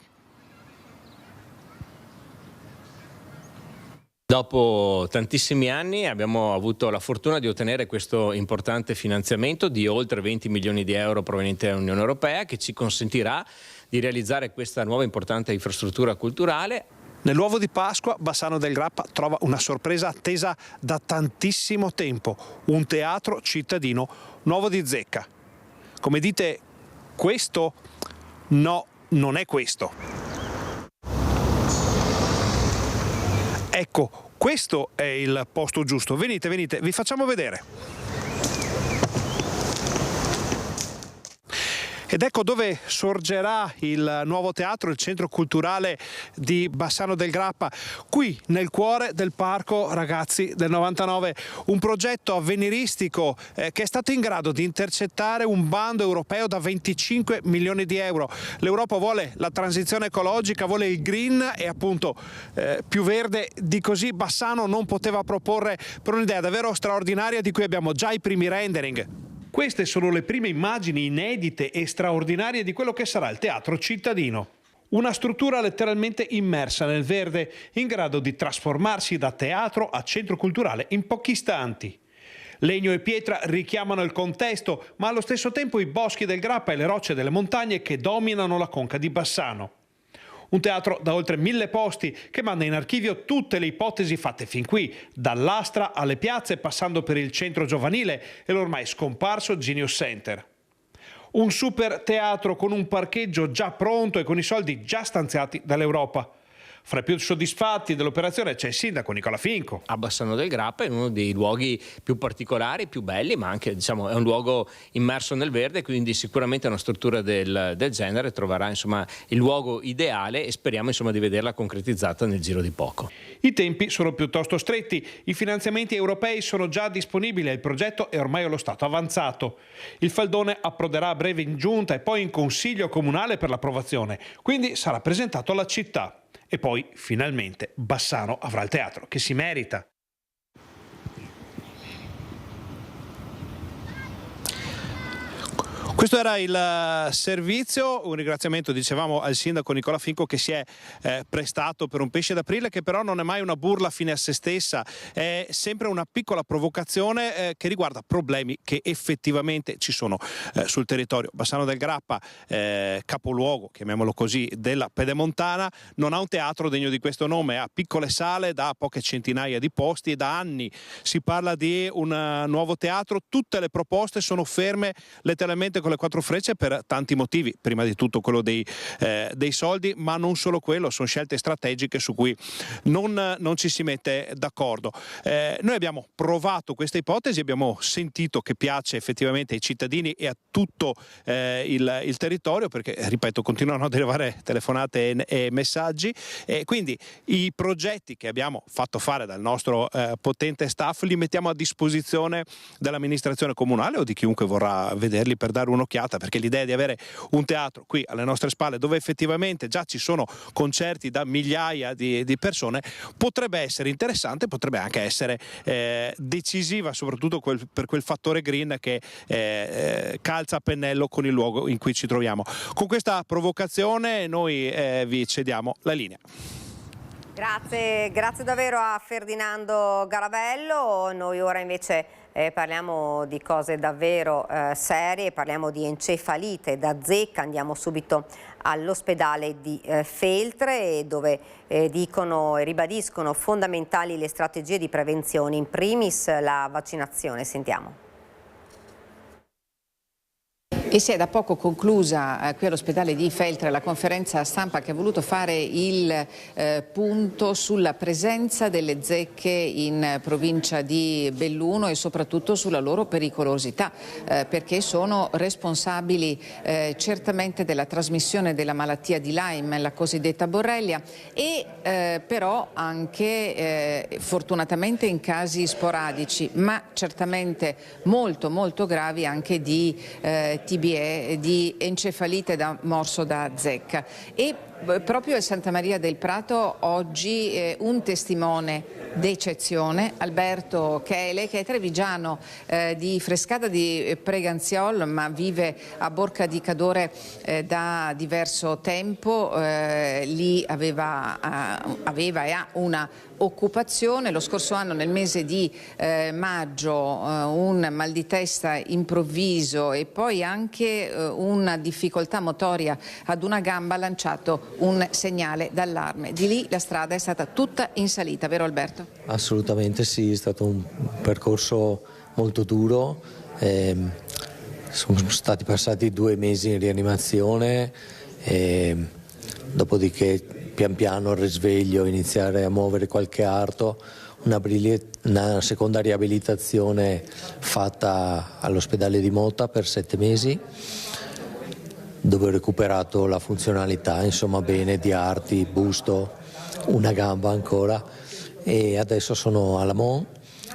Dopo tantissimi anni abbiamo avuto la fortuna di ottenere questo importante finanziamento di oltre 20 milioni di euro provenienti dall'Unione Europea, che ci consentirà di realizzare questa nuova importante infrastruttura culturale. Nell'uovo di Pasqua Bassano del Grappa trova una sorpresa attesa da tantissimo tempo, un teatro cittadino nuovo di zecca. Come dite, questo? No, non è questo. Ecco, questo è il posto giusto. Venite, vi facciamo vedere. Ed ecco dove sorgerà il nuovo teatro, il centro culturale di Bassano del Grappa, qui nel cuore del Parco Ragazzi del 99, un progetto avveniristico che è stato in grado di intercettare un bando europeo da 25 milioni di euro. L'Europa vuole la transizione ecologica, vuole il green e appunto più verde di così Bassano non poteva proporre, per un'idea davvero straordinaria di cui abbiamo già i primi rendering. Queste sono le prime immagini inedite e straordinarie di quello che sarà il Teatro Cittadino. Una struttura letteralmente immersa nel verde, in grado di trasformarsi da teatro a centro culturale in pochi istanti. Legno e pietra richiamano il contesto, ma allo stesso tempo i boschi del Grappa e le rocce delle montagne che dominano la conca di Bassano. Un teatro da oltre 1000 posti che manda in archivio tutte le ipotesi fatte fin qui, dall'Astra alle piazze passando per il centro giovanile e l'ormai scomparso Genius Center. Un super teatro con un parcheggio già pronto e con i soldi già stanziati dall'Europa. Fra i più soddisfatti dell'operazione c'è il sindaco Nicola Finco. A Bassano del Grappa è uno dei luoghi più particolari, più belli, ma anche è un luogo immerso nel verde, quindi sicuramente una struttura del genere troverà il luogo ideale e speriamo di vederla concretizzata nel giro di poco. I tempi sono piuttosto stretti, i finanziamenti europei sono già disponibili e il progetto è ormai allo stato avanzato. Il faldone approderà a breve in giunta e poi in consiglio comunale per l'approvazione, quindi sarà presentato alla città. E poi, finalmente, Bassano avrà il teatro che si merita. Questo era il servizio, un ringraziamento dicevamo al sindaco Nicola Finco che si è prestato per un pesce d'aprile che però non è mai una burla fine a se stessa, è sempre una piccola provocazione che riguarda problemi che effettivamente ci sono sul territorio. Bassano del Grappa, capoluogo, chiamiamolo così, della Pedemontana, non ha un teatro degno di questo nome, ha piccole sale da poche centinaia di posti e da anni si parla di un nuovo teatro, tutte le proposte sono ferme letteralmente con le 4 frecce per tanti motivi, prima di tutto quello dei soldi, ma non solo quello, sono scelte strategiche su cui non ci si mette d'accordo. Noi abbiamo provato questa ipotesi, abbiamo sentito che piace effettivamente ai cittadini e a tutto il territorio, perché ripeto continuano ad arrivare telefonate e messaggi, quindi i progetti che abbiamo fatto fare dal nostro potente staff li mettiamo a disposizione dell'amministrazione comunale o di chiunque vorrà vederli per dare un'occhiata, perché l'idea di avere un teatro qui alle nostre spalle dove effettivamente già ci sono concerti da migliaia di persone potrebbe essere interessante, potrebbe anche essere decisiva soprattutto per quel fattore green che calza a pennello con il luogo in cui ci troviamo. Con questa provocazione noi vi cediamo la linea. Grazie davvero a Ferdinando Garavello. Noi ora invece parliamo di cose davvero serie, parliamo di encefalite da zecca, andiamo subito all'ospedale di Feltre dove dicono e ribadiscono fondamentali le strategie di prevenzione, in primis la vaccinazione. Sentiamo. E si è da poco conclusa qui all'ospedale di Feltre la conferenza stampa che ha voluto fare il punto sulla presenza delle zecche in provincia di Belluno e soprattutto sulla loro pericolosità, perché sono responsabili certamente della trasmissione della malattia di Lyme, la cosiddetta borrelia, e però anche fortunatamente in casi sporadici, ma certamente molto gravi anche di TBE, di encefalite da morso da zecca. E proprio a Santa Maria del Prato oggi un testimone d'eccezione, Alberto Chele, che è trevigiano di Frescata di Preganziol, ma vive a Borca di Cadore da diverso tempo. Lì aveva e ha una occupazione. Lo scorso anno nel mese di maggio un mal di testa improvviso e poi anche una difficoltà motoria ad una gamba ha lanciato un segnale d'allarme. Di lì la strada è stata tutta in salita, vero Alberto? Assolutamente sì, è stato un percorso molto duro, sono stati passati 2 mesi in rianimazione, dopodiché pian piano al risveglio iniziare a muovere qualche arto, una seconda riabilitazione fatta all'ospedale di Mota per 7 mesi, dove ho recuperato la funzionalità, insomma bene, di arti, busto, una gamba ancora, e adesso sono alla Mon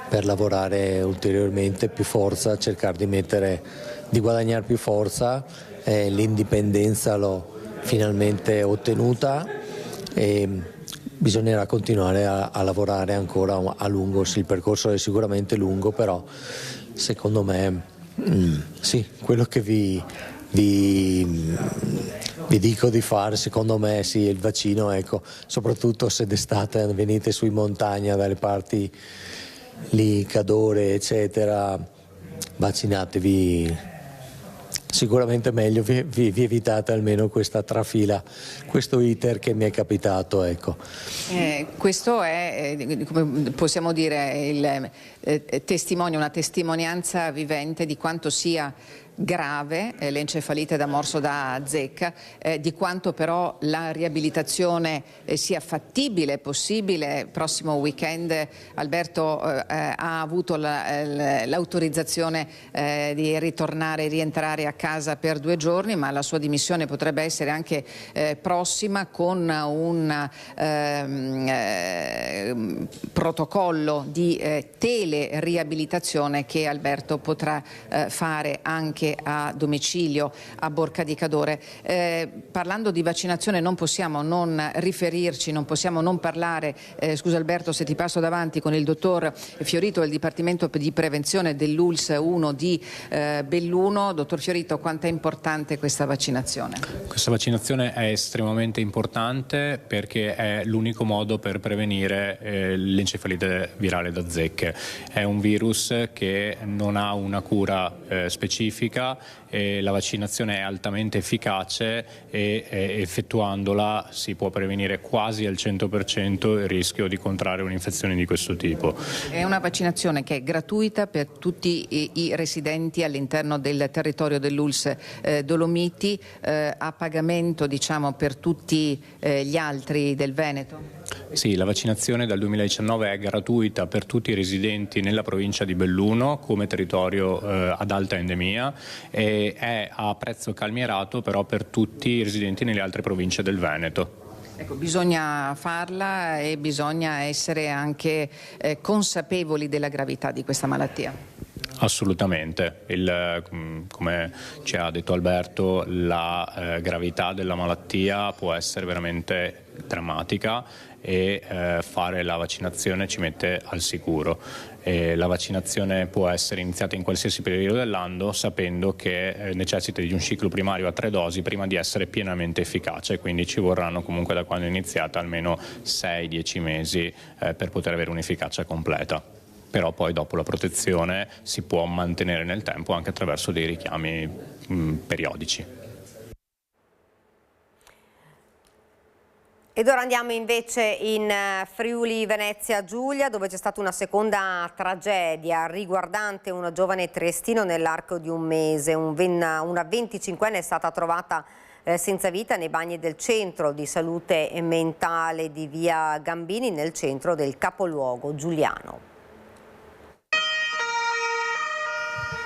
per lavorare ulteriormente, più forza, cercare di guadagnare più forza, l'indipendenza l'ho finalmente ottenuta e bisognerà continuare a lavorare ancora a lungo. Il percorso è sicuramente lungo, però secondo me sì, quello che vi dico di fare, secondo me sì, il vaccino, ecco, soprattutto se d'estate venite su in montagna dalle parti lì Cadore eccetera, vaccinatevi, sicuramente meglio, vi evitate almeno questa trafila, questo iter che mi è capitato, ecco. Questo è, come possiamo dire, una testimonianza vivente di quanto sia grave l'encefalite da morso da zecca, di quanto però la riabilitazione sia fattibile, possibile. Prossimo weekend Alberto ha avuto l'autorizzazione di rientrare a casa per 2 giorni, ma la sua dimissione potrebbe essere anche prossima, con un protocollo di teleriabilitazione che Alberto potrà fare anche a domicilio a Borca di Cadore. Parlando di vaccinazione non possiamo non riferirci, non possiamo non parlare, scusa Alberto se ti passo davanti, con il dottor Fiorito del Dipartimento di Prevenzione dell'ULSS 1 di Belluno. Dottor Fiorito, quanto è importante questa vaccinazione? Questa vaccinazione è estremamente importante perché è l'unico modo per prevenire l'encefalite virale da zecche. È un virus che non ha una cura specifica, e la vaccinazione è altamente efficace e effettuandola si può prevenire quasi al 100% il rischio di contrarre un'infezione di questo tipo. È una vaccinazione che è gratuita per tutti i residenti all'interno del territorio dell'ULSS Dolomiti, a pagamento diciamo per tutti gli altri del Veneto? Sì, la vaccinazione dal 2019 è gratuita per tutti i residenti nella provincia di Belluno come territorio ad alta endemia, e è a prezzo calmierato però per tutti i residenti nelle altre province del Veneto. Ecco, bisogna farla e bisogna essere anche consapevoli della gravità di questa malattia. Assolutamente, come ci ha detto Alberto, la gravità della malattia può essere veramente drammatica e fare la vaccinazione ci mette al sicuro. La vaccinazione può essere iniziata in qualsiasi periodo dell'anno, sapendo che necessita di un ciclo primario a 3 dosi prima di essere pienamente efficace, quindi ci vorranno comunque da quando è iniziata almeno 6-10 mesi per poter avere un'efficacia completa. Però poi dopo la protezione si può mantenere nel tempo anche attraverso dei richiami periodici. Ed ora andiamo invece in Friuli Venezia Giulia, dove c'è stata una seconda tragedia riguardante un giovane triestino nell'arco di un mese. Una 25enne è stata trovata senza vita nei bagni del centro di salute mentale di via Gambini, nel centro del capoluogo giuliano.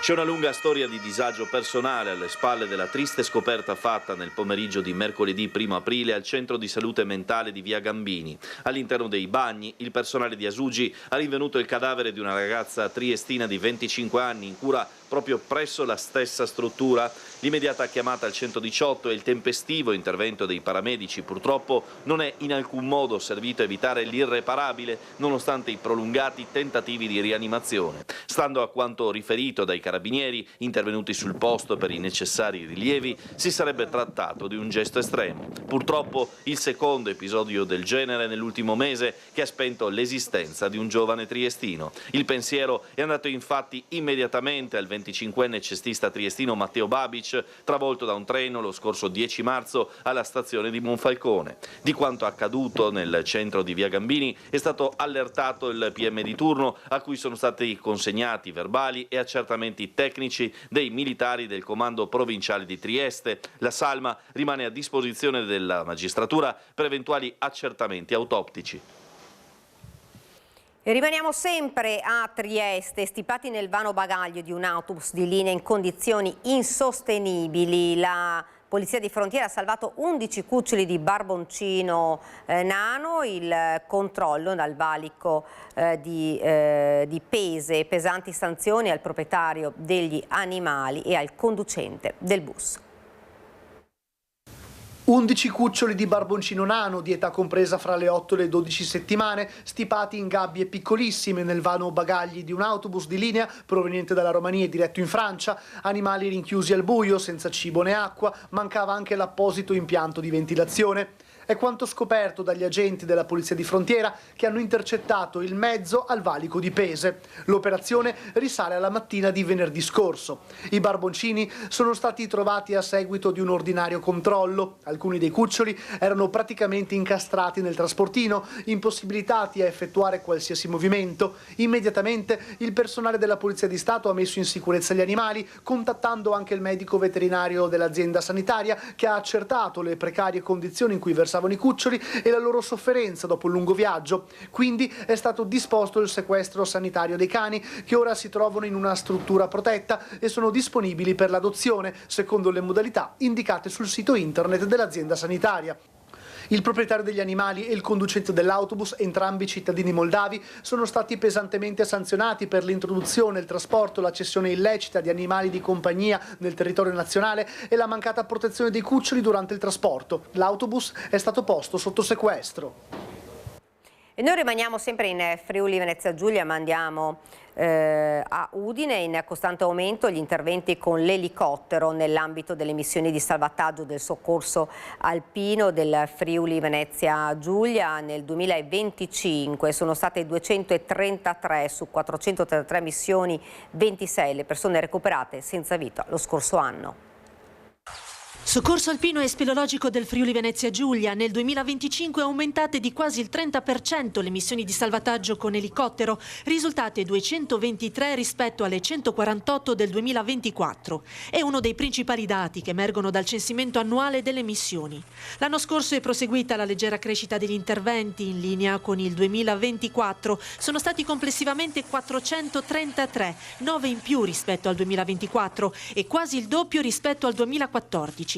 C'è una lunga storia di disagio personale alle spalle della triste scoperta fatta nel pomeriggio di mercoledì 1 aprile al centro di salute mentale di via Gambini. All'interno dei bagni il personale di Asugi ha rinvenuto il cadavere di una ragazza triestina di 25 anni in cura proprio presso la stessa struttura. L'immediata chiamata al 118 e il tempestivo intervento dei paramedici purtroppo non è in alcun modo servito a evitare l'irreparabile, nonostante i prolungati tentativi di rianimazione. Stando a quanto riferito dai carabinieri intervenuti sul posto per i necessari rilievi, si sarebbe trattato di un gesto estremo. Purtroppo il secondo episodio del genere nell'ultimo mese che ha spento l'esistenza di un giovane triestino. Il pensiero è andato infatti immediatamente al 25enne cestista triestino Matteo Babic, travolto da un treno lo scorso 10 marzo alla stazione di Monfalcone. Di quanto accaduto nel centro di via Gambini è stato allertato il PM di turno, a cui sono stati consegnati verbali e accertamenti tecnici dei militari del comando provinciale di Trieste. La salma rimane a disposizione della magistratura per eventuali accertamenti autoptici. E rimaniamo sempre a Trieste, stipati nel vano bagaglio di un autobus di linea in condizioni insostenibili. La Polizia di Frontiera ha salvato 11 cuccioli di barboncino nano, il controllo dal valico di Pese, pesanti sanzioni al proprietario degli animali e al conducente del bus. 11 cuccioli di barboncino nano di età compresa fra le 8 e le 12 settimane, stipati in gabbie piccolissime nel vano bagagli di un autobus di linea proveniente dalla Romania e diretto in Francia, animali rinchiusi al buio, senza cibo né acqua, mancava anche l'apposito impianto di ventilazione. È quanto scoperto dagli agenti della Polizia di Frontiera che hanno intercettato il mezzo al valico di Pese. L'operazione risale alla mattina di venerdì scorso. I barboncini sono stati trovati a seguito di un ordinario controllo. Alcuni dei cuccioli erano praticamente incastrati nel trasportino, impossibilitati a effettuare qualsiasi movimento. Immediatamente il personale della Polizia di Stato ha messo in sicurezza gli animali, contattando anche il medico veterinario dell'azienda sanitaria che ha accertato le precarie condizioni in cui versavano i cuccioli e la loro sofferenza dopo un lungo viaggio. Quindi è stato disposto il sequestro sanitario dei cani, che ora si trovano in una struttura protetta e sono disponibili per l'adozione, secondo le modalità indicate sul sito internet dell'azienda sanitaria. Il proprietario degli animali e il conducente dell'autobus, entrambi cittadini moldavi, sono stati pesantemente sanzionati per l'introduzione, il trasporto e la cessione illecita di animali di compagnia nel territorio nazionale e la mancata protezione dei cuccioli durante il trasporto. L'autobus è stato posto sotto sequestro. E noi rimaniamo sempre in Friuli Venezia Giulia, ma andiamo a Udine. In costante aumento gli interventi con l'elicottero nell'ambito delle missioni di salvataggio del soccorso alpino del Friuli Venezia Giulia. Nel 2025 sono state 233 su 433 missioni, 26 le persone recuperate senza vita lo scorso anno. Soccorso alpino e speleologico del Friuli Venezia Giulia. Nel 2025 aumentate di quasi il 30% le missioni di salvataggio con elicottero, risultate 223 rispetto alle 148 del 2024. È uno dei principali dati che emergono dal censimento annuale delle missioni. L'anno scorso è proseguita la leggera crescita degli interventi. In linea con il 2024 sono stati complessivamente 433, 9 in più rispetto al 2024 e quasi il doppio rispetto al 2014.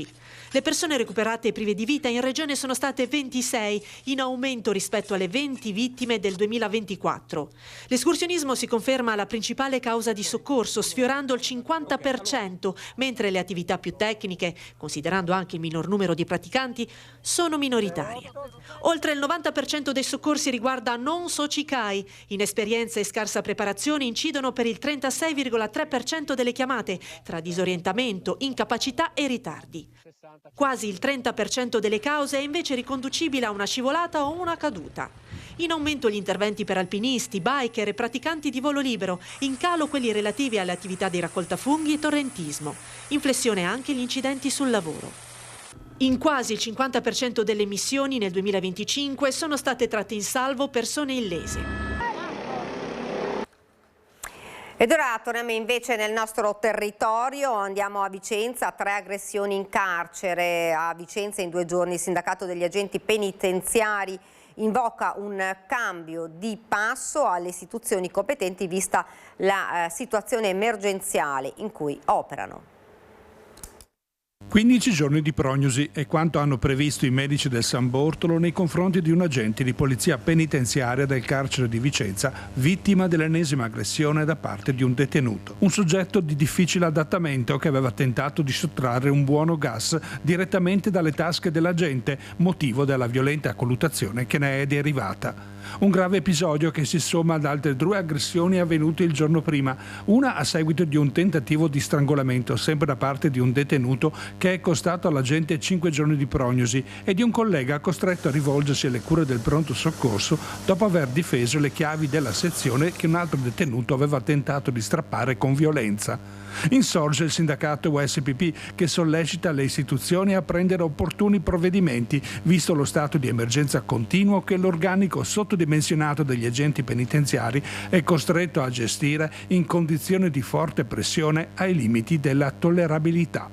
Le persone recuperate prive di vita in regione sono state 26, in aumento rispetto alle 20 vittime del 2024. L'escursionismo si conferma la principale causa di soccorso, sfiorando il 50%, mentre le attività più tecniche, considerando anche il minor numero di praticanti, sono minoritarie. Oltre il 90% dei soccorsi riguarda non socicai. Inesperienza e scarsa preparazione incidono per il 36,3% delle chiamate, tra disorientamento, incapacità e ritardi. Quasi il 30% delle cause è invece riconducibile a una scivolata o una caduta. In aumento gli interventi per alpinisti, biker e praticanti di volo libero, in calo quelli relativi alle attività di raccolta funghi e torrentismo. In flessione anche gli incidenti sul lavoro. In quasi il 50% delle missioni nel 2025 sono state tratte in salvo persone illese. Ed ora torniamo invece nel nostro territorio, andiamo a Vicenza, 3 aggressioni in carcere. A Vicenza in 2 giorni il sindacato degli agenti penitenziari invoca un cambio di passo alle istituzioni competenti vista la situazione emergenziale in cui operano. 15 giorni di prognosi è quanto hanno previsto i medici del San Bortolo nei confronti di un agente di polizia penitenziaria del carcere di Vicenza, vittima dell'ennesima aggressione da parte di un detenuto. Un soggetto di difficile adattamento che aveva tentato di sottrarre un buono gas direttamente dalle tasche dell'agente, motivo della violenta colluttazione che ne è derivata. Un grave episodio che si somma ad altre 2 aggressioni avvenute il giorno prima, una a seguito di un tentativo di strangolamento sempre da parte di un detenuto che è costato all'agente 5 giorni di prognosi e di un collega costretto a rivolgersi alle cure del pronto soccorso dopo aver difeso le chiavi della sezione che un altro detenuto aveva tentato di strappare con violenza. Insorge il sindacato USPP che sollecita le istituzioni a prendere opportuni provvedimenti visto lo stato di emergenza continuo che l'organico sottodimensionato degli agenti penitenziari è costretto a gestire in condizioni di forte pressione ai limiti della tollerabilità.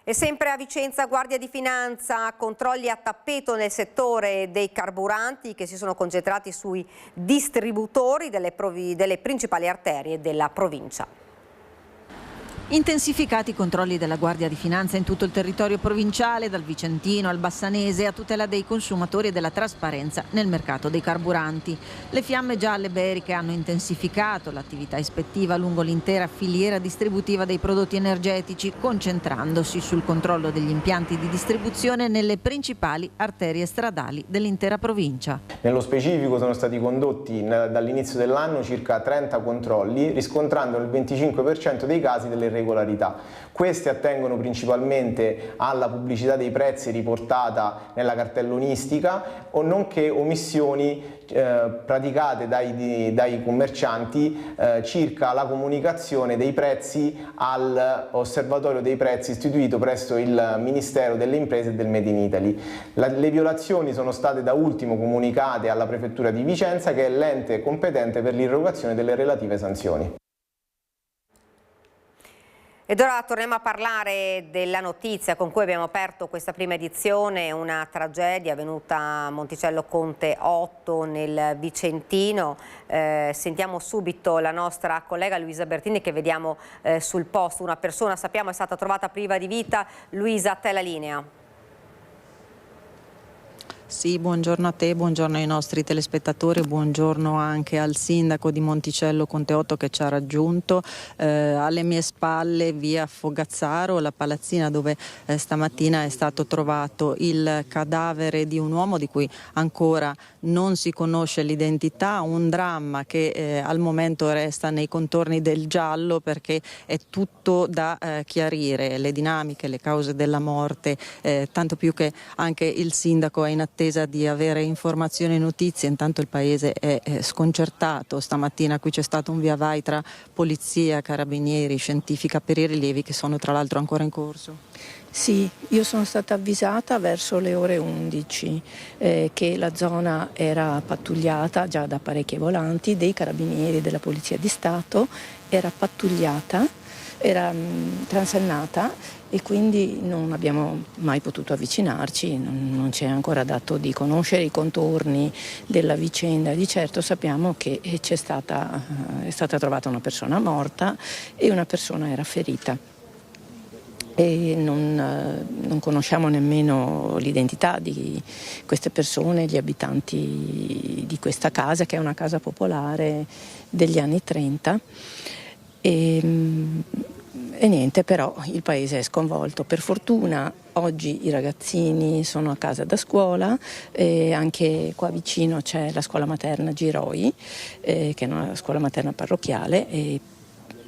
E sempre a Vicenza, Guardia di Finanza, controlli a tappeto nel settore dei carburanti che si sono concentrati sui distributori delle principali arterie della provincia. Intensificati i controlli della Guardia di Finanza in tutto il territorio provinciale, dal Vicentino al Bassanese, a tutela dei consumatori e della trasparenza nel mercato dei carburanti. Le fiamme gialle beriche hanno intensificato l'attività ispettiva lungo l'intera filiera distributiva dei prodotti energetici, concentrandosi sul controllo degli impianti di distribuzione nelle principali arterie stradali dell'intera provincia. Nello specifico sono stati condotti dall'inizio dell'anno circa 30 controlli, riscontrando nel 25% dei casi delle irregolarità. Queste attengono principalmente alla pubblicità dei prezzi riportata nella cartellonistica, o nonché omissioni praticate dai commercianti circa la comunicazione dei prezzi all'osservatorio dei prezzi istituito presso il Ministero delle Imprese e del Made in Italy. Le violazioni sono state da ultimo comunicate alla Prefettura di Vicenza, che è l'ente competente per l'irrogazione delle relative sanzioni. Ed ora torniamo a parlare della notizia con cui abbiamo aperto questa prima edizione, una tragedia avvenuta a Monticello Conte 8 nel Vicentino. Sentiamo subito la nostra collega Luisa Bertini, che vediamo sul posto. Una persona, sappiamo, è stata trovata priva di vita. Luisa, a te la linea. Sì, buongiorno a te, buongiorno ai nostri telespettatori, buongiorno anche al sindaco di Monticello Conte 8 che ci ha raggiunto. Alle mie spalle via Fogazzaro, la palazzina dove stamattina è stato trovato il cadavere di un uomo di cui ancora non si conosce l'identità, un dramma che al momento resta nei contorni del giallo, perché è tutto da chiarire, le dinamiche, le cause della morte, tanto più che anche il sindaco è in attesa di avere informazioni e notizie. Intanto il paese è sconcertato. Stamattina qui c'è stato un via vai tra polizia, carabinieri, scientifica per i rilievi che sono tra l'altro ancora in corso. Sì, io sono stata avvisata verso le ore 11 che la zona era pattugliata già da parecchie volanti, dei carabinieri della Polizia di Stato, era pattugliata, era transennata, e quindi non abbiamo mai potuto avvicinarci, non ci è ancora dato di conoscere i contorni della vicenda. Di certo sappiamo che è stata trovata una persona morta e una persona era ferita. E non conosciamo nemmeno l'identità di queste persone, gli abitanti di questa casa, che è una casa popolare degli anni 30. E niente, però il paese è sconvolto. Per fortuna oggi i ragazzini sono a casa da scuola, anche qua vicino c'è la scuola materna Giroi, che è una scuola materna parrocchiale, e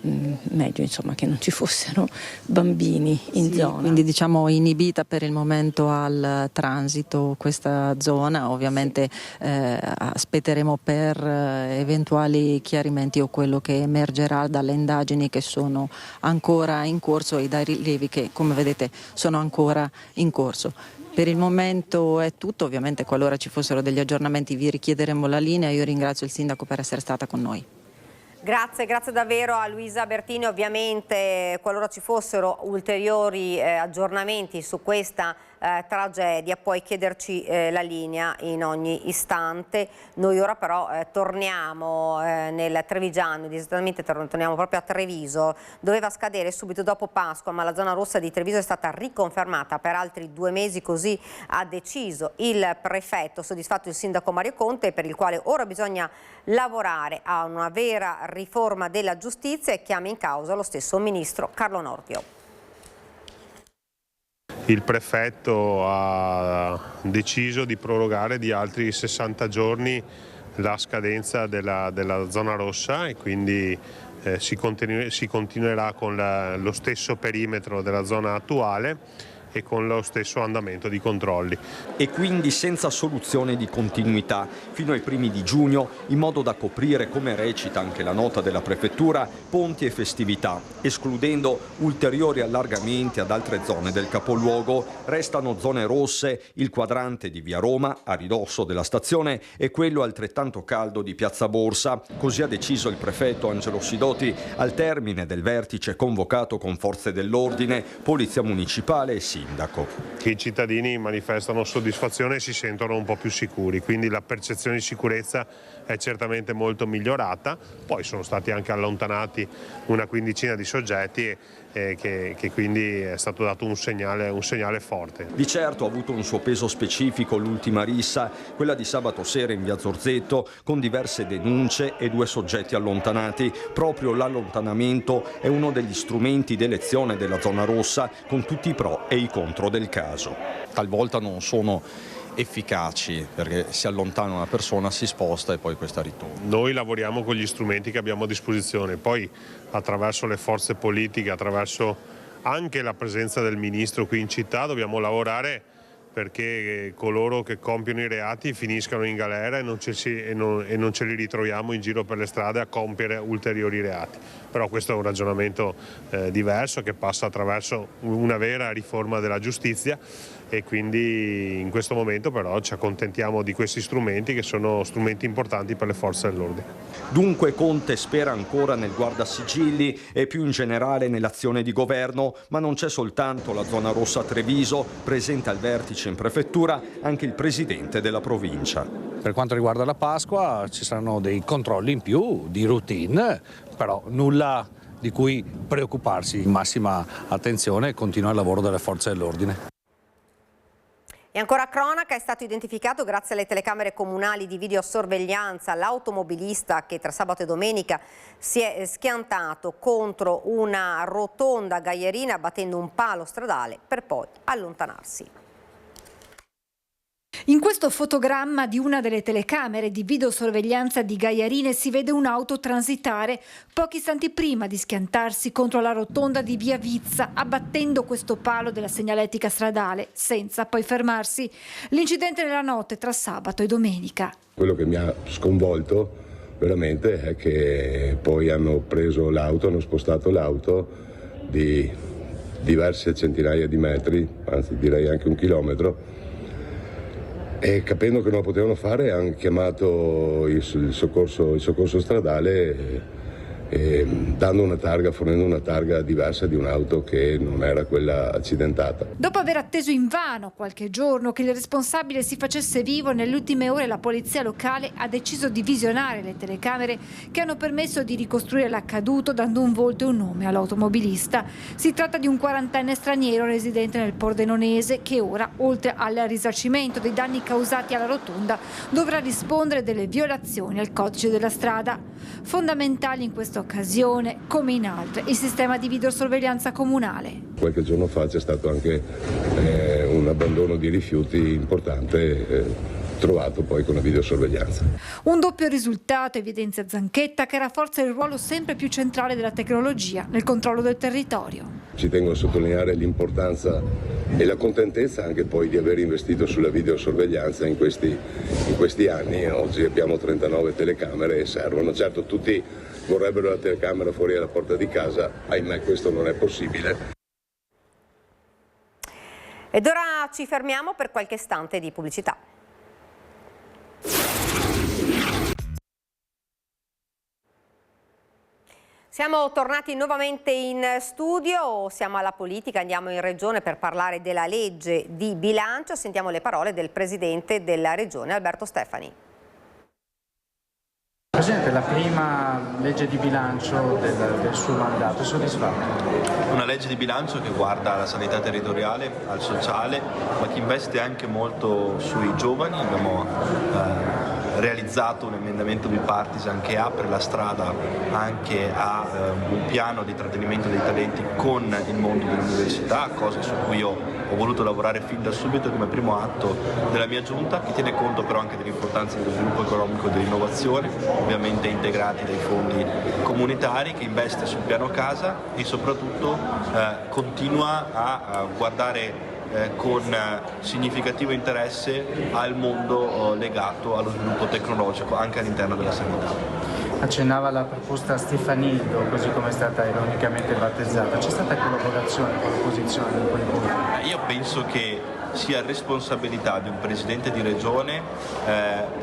meglio insomma che non ci fossero bambini in zona. Quindi diciamo inibita per il momento al transito questa zona. Ovviamente aspetteremo per eventuali chiarimenti o quello che emergerà dalle indagini che sono ancora in corso e dai rilievi che, come vedete, sono ancora in corso. Per il momento è tutto. Ovviamente qualora ci fossero degli aggiornamenti vi richiederemo la linea. Io ringrazio il sindaco per essere stata con noi. Grazie davvero a Luisa Bertini. Ovviamente qualora ci fossero ulteriori aggiornamenti su questa tragedia puoi chiederci la linea in ogni istante. Noi ora però torniamo nel Trevigiano, esattamente torniamo proprio a Treviso. Doveva scadere subito dopo Pasqua, ma la zona rossa di Treviso è stata riconfermata per altri 2 mesi, così ha deciso il prefetto, soddisfatto il sindaco Mario Conte, per il quale ora bisogna lavorare a una vera riforma della giustizia, e chiama in causa lo stesso ministro Carlo Nordio. Il prefetto ha deciso di prorogare di altri 60 giorni la scadenza della zona rossa, e quindi si continuerà con lo stesso perimetro della zona attuale e con lo stesso andamento di controlli. E quindi senza soluzione di continuità fino ai primi di giugno, in modo da coprire, come recita anche la nota della prefettura, ponti e festività. Escludendo ulteriori allargamenti ad altre zone del capoluogo, restano zone rosse il quadrante di Via Roma, a ridosso della stazione, e quello altrettanto caldo di Piazza Borsa. Così ha deciso il prefetto Angelo Sidoti al termine del vertice convocato con forze dell'ordine, polizia municipale e sindaco. I cittadini manifestano soddisfazione e si sentono un po' più sicuri, quindi la percezione di sicurezza è certamente molto migliorata. Poi sono stati anche allontanati una quindicina di soggetti che quindi è stato dato un segnale forte. Di certo ha avuto un suo peso specifico l'ultima rissa, quella di sabato sera in via Zorzetto, con diverse denunce e 2 soggetti allontanati. Proprio l'allontanamento è uno degli strumenti d'elezione della zona rossa, con tutti i pro e i contro del caso. Talvolta non sono efficaci, perché si allontana una persona, si sposta e poi questa ritorna. Noi lavoriamo con gli strumenti che abbiamo a disposizione, poi attraverso le forze politiche, attraverso anche la presenza del ministro qui in città, dobbiamo lavorare perché coloro che compiono i reati finiscano in galera e non ce li ritroviamo in giro per le strade a compiere ulteriori reati. Però questo è un ragionamento diverso che passa attraverso una vera riforma della giustizia e quindi in questo momento però ci accontentiamo di questi strumenti che sono strumenti importanti per le forze dell'ordine. Dunque Conte spera ancora nel guardasigilli e più in generale nell'azione di governo, ma non c'è soltanto la zona rossa a Treviso, presente al vertice in prefettura anche il presidente della provincia. Per quanto riguarda la Pasqua ci saranno dei controlli in più di routine, però nulla di cui preoccuparsi. Massima attenzione, continua il lavoro delle forze dell'ordine. E ancora cronaca, è stato identificato grazie alle telecamere comunali di videosorveglianza l'automobilista che tra sabato e domenica si è schiantato contro una rotonda gaierina battendo un palo stradale per poi allontanarsi. In questo fotogramma di una delle telecamere di videosorveglianza di Gaiarine si vede un'auto transitare pochi istanti prima di schiantarsi contro la rotonda di Via Vizza, abbattendo questo palo della segnaletica stradale, senza poi fermarsi. L'incidente nella notte tra sabato e domenica. Quello che mi ha sconvolto veramente è che poi hanno preso l'auto, hanno spostato l'auto di diverse centinaia di metri, anzi direi anche 1 chilometro, e capendo che non lo potevano fare hanno chiamato il soccorso stradale dando una targa, fornendo una targa diversa di un'auto che non era quella accidentata. Dopo aver atteso invano qualche giorno che il responsabile si facesse vivo, nelle ultime ore la polizia locale ha deciso di visionare le telecamere che hanno permesso di ricostruire l'accaduto dando un volto e un nome all'automobilista. Si tratta di un 40enne straniero residente nel Pordenonese che ora, oltre al risarcimento dei danni causati alla rotonda, dovrà rispondere delle violazioni al codice della strada. Fondamentali in questa occasione, come in altre, il sistema di videosorveglianza comunale. Qualche giorno fa c'è stato anche un abbandono di rifiuti importante trovato poi con la videosorveglianza. Un doppio risultato, evidenzia Zanchetta, che rafforza il ruolo sempre più centrale della tecnologia nel controllo del territorio. Ci tengo a sottolineare l'importanza e la contentezza anche poi di aver investito sulla videosorveglianza in questi anni. Oggi abbiamo 39 telecamere e servono. Certo, tutti vorrebbero la telecamera fuori dalla porta di casa, ahimè questo non è possibile. Ed ora ci fermiamo per qualche istante di pubblicità. Siamo tornati nuovamente in studio, siamo alla politica, andiamo in regione per parlare della legge di bilancio. Sentiamo le parole del presidente della regione, Alberto Stefani. Presidente, la prima legge di bilancio del suo mandato, è soddisfatto? Una legge di bilancio che guarda alla sanità territoriale, al sociale, ma che investe anche molto sui giovani. Abbiamo realizzato un emendamento bipartisan che apre la strada anche a un piano di trattenimento dei talenti con il mondo dell'università, cosa su cui io ho voluto lavorare fin da subito come primo atto della mia giunta, che tiene conto però anche dell'importanza dello sviluppo economico e dell'innovazione, ovviamente integrati dai fondi comunitari, che investe sul piano casa e soprattutto continua a guardare con significativo interesse al mondo legato allo sviluppo tecnologico anche all'interno della sanità. Accennava alla proposta Stefanillo, così come è stata ironicamente battezzata. C'è stata collaborazione con l'opposizione in quel punto? Io penso che sia responsabilità di un presidente di regione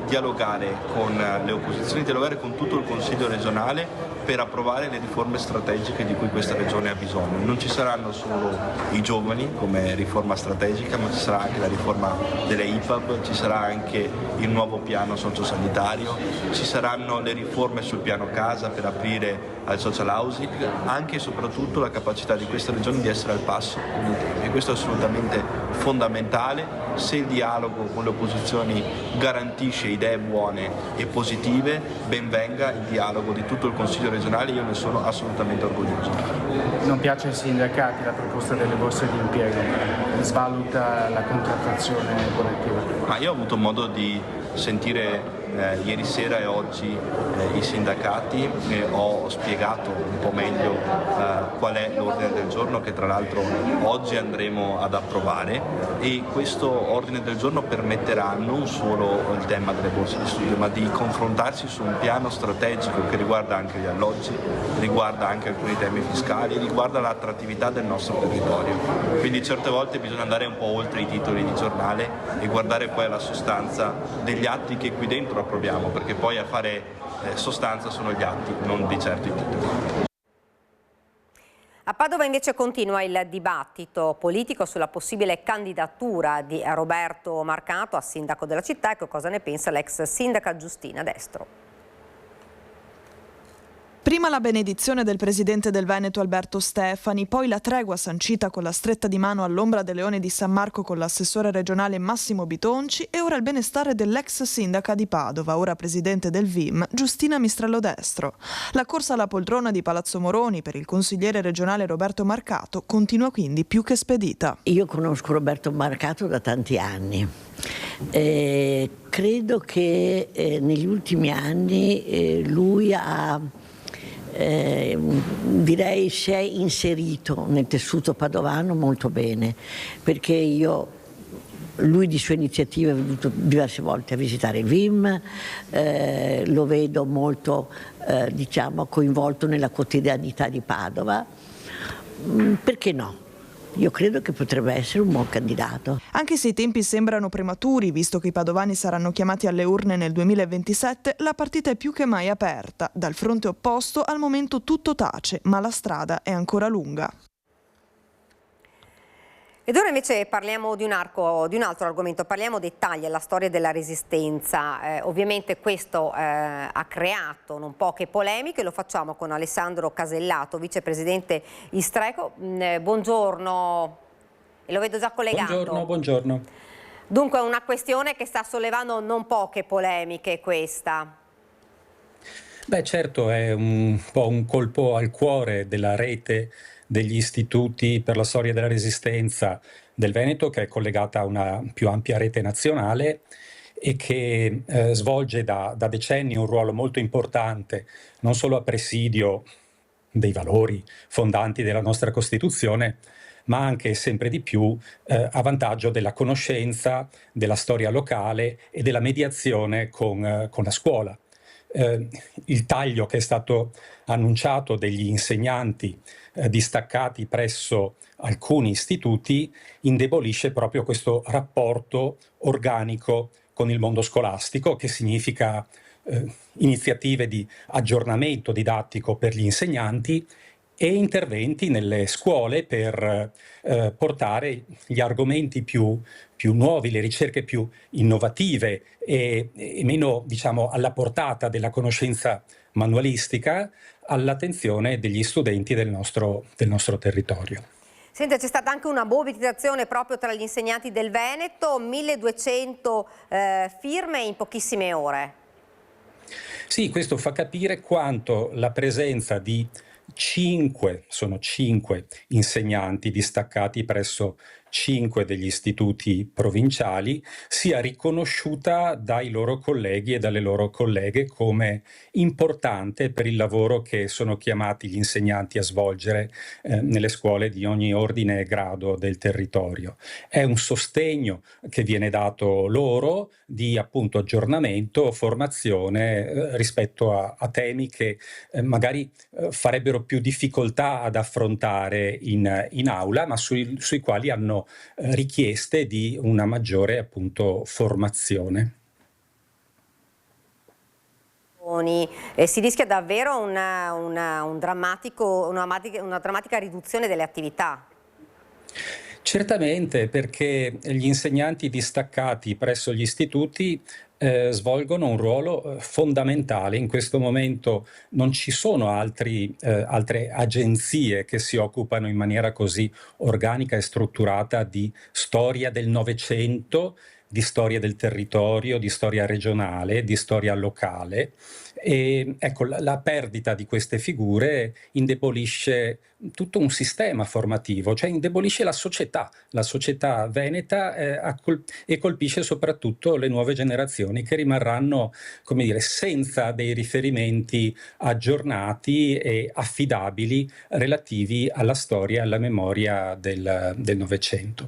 dialogare con le opposizioni, dialogare con tutto il Consiglio regionale per approvare le riforme strategiche di cui questa regione ha bisogno. Non ci saranno solo i giovani come riforma strategica, ma ci sarà anche la riforma delle IPAB, ci sarà anche il nuovo piano sociosanitario, ci saranno le riforme sul piano casa per aprire al social housing, anche e soprattutto la capacità di queste regioni di essere al passo con i tempi, e questo è assolutamente fondamentale. Se il dialogo con le opposizioni garantisce idee buone e positive, ben venga il dialogo di tutto il Consiglio regionale, io ne sono assolutamente orgoglioso. Non piace ai sindacati la proposta delle borse di impiego, svaluta la contrattazione collettiva? Ma io ho avuto modo di sentire ieri sera e oggi i sindacati, ho spiegato un po' meglio qual è l'ordine del giorno che tra l'altro oggi andremo ad approvare, e questo ordine del giorno permetterà non solo il tema delle borse di studio, ma di confrontarsi su un piano strategico che riguarda anche gli alloggi, riguarda anche alcuni temi fiscali, riguarda l'attrattività del nostro territorio. Quindi certe volte bisogna andare un po' oltre i titoli di giornale e guardare poi alla sostanza degli atti che qui dentro approviamo, perché poi a fare sostanza sono gli atti, non di certo i titoli. A Padova invece continua il dibattito politico sulla possibile candidatura di Roberto Marcato a sindaco della città. Ecco cosa ne pensa l'ex sindaca Giustina Destro. Prima la benedizione del presidente del Veneto Alberto Stefani, poi la tregua sancita con la stretta di mano all'ombra del Leone di San Marco con l'assessore regionale Massimo Bitonci, e ora il benestare dell'ex sindaca di Padova, ora presidente del VIM, Giustina Mistrello Destro. La corsa alla poltrona di Palazzo Moroni per il consigliere regionale Roberto Marcato continua quindi più che spedita. Io conosco Roberto Marcato da tanti anni. Credo che negli ultimi anni lui direi si è inserito nel tessuto padovano molto bene, perché lui di sua iniziativa è venuto diverse volte a visitare il VIM, lo vedo molto coinvolto nella quotidianità di Padova. Perché no? Io credo che potrebbe essere un buon candidato. Anche se i tempi sembrano prematuri, visto che i padovani saranno chiamati alle urne nel 2027, la partita è più che mai aperta. Dal fronte opposto al momento tutto tace, ma la strada è ancora lunga. Ed ora invece parliamo di un altro argomento, parliamo dei tagli alla storia della Resistenza. Ovviamente questo ha creato non poche polemiche, lo facciamo con Alessandro Casellato, vicepresidente Istreco. Buongiorno, e lo vedo già collegato. Buongiorno. Dunque è una questione che sta sollevando non poche polemiche questa. Beh, certo, è un po' un colpo al cuore della rete degli istituti per la storia della Resistenza del Veneto, che è collegata a una più ampia rete nazionale e che svolge da decenni un ruolo molto importante, non solo a presidio dei valori fondanti della nostra Costituzione, ma anche sempre di più a vantaggio della conoscenza, della storia locale e della mediazione con la scuola. Il taglio che è stato annunciato degli insegnanti distaccati presso alcuni istituti indebolisce proprio questo rapporto organico con il mondo scolastico, che significa iniziative di aggiornamento didattico per gli insegnanti e interventi nelle scuole per portare gli argomenti più nuovi, le ricerche più innovative e meno, alla portata della conoscenza manualistica all'attenzione degli studenti del nostro territorio. Senta, c'è stata anche una mobilitazione proprio tra gli insegnanti del Veneto, 1200 firme in pochissime ore. Sì, questo fa capire quanto la presenza di 5 insegnanti distaccati presso 5 degli istituti provinciali sia riconosciuta dai loro colleghi e dalle loro colleghe come importante per il lavoro che sono chiamati gli insegnanti a svolgere nelle scuole di ogni ordine e grado del territorio. È un sostegno che viene dato loro di appunto aggiornamento, formazione rispetto a temi che magari farebbero più difficoltà ad affrontare in aula, ma sui quali hanno richieste di una maggiore appunto formazione. Si rischia davvero una drammatica riduzione delle attività. Certamente, perché gli insegnanti distaccati presso gli istituti svolgono un ruolo fondamentale. In questo momento non ci sono altre agenzie che si occupano in maniera così organica e strutturata di storia del Novecento, di storia del territorio, di storia regionale, di storia locale. E ecco, la perdita di queste figure indebolisce tutto un sistema formativo, cioè indebolisce la società veneta e colpisce soprattutto le nuove generazioni che rimarranno, come dire, senza dei riferimenti aggiornati e affidabili relativi alla storia e alla memoria del Novecento.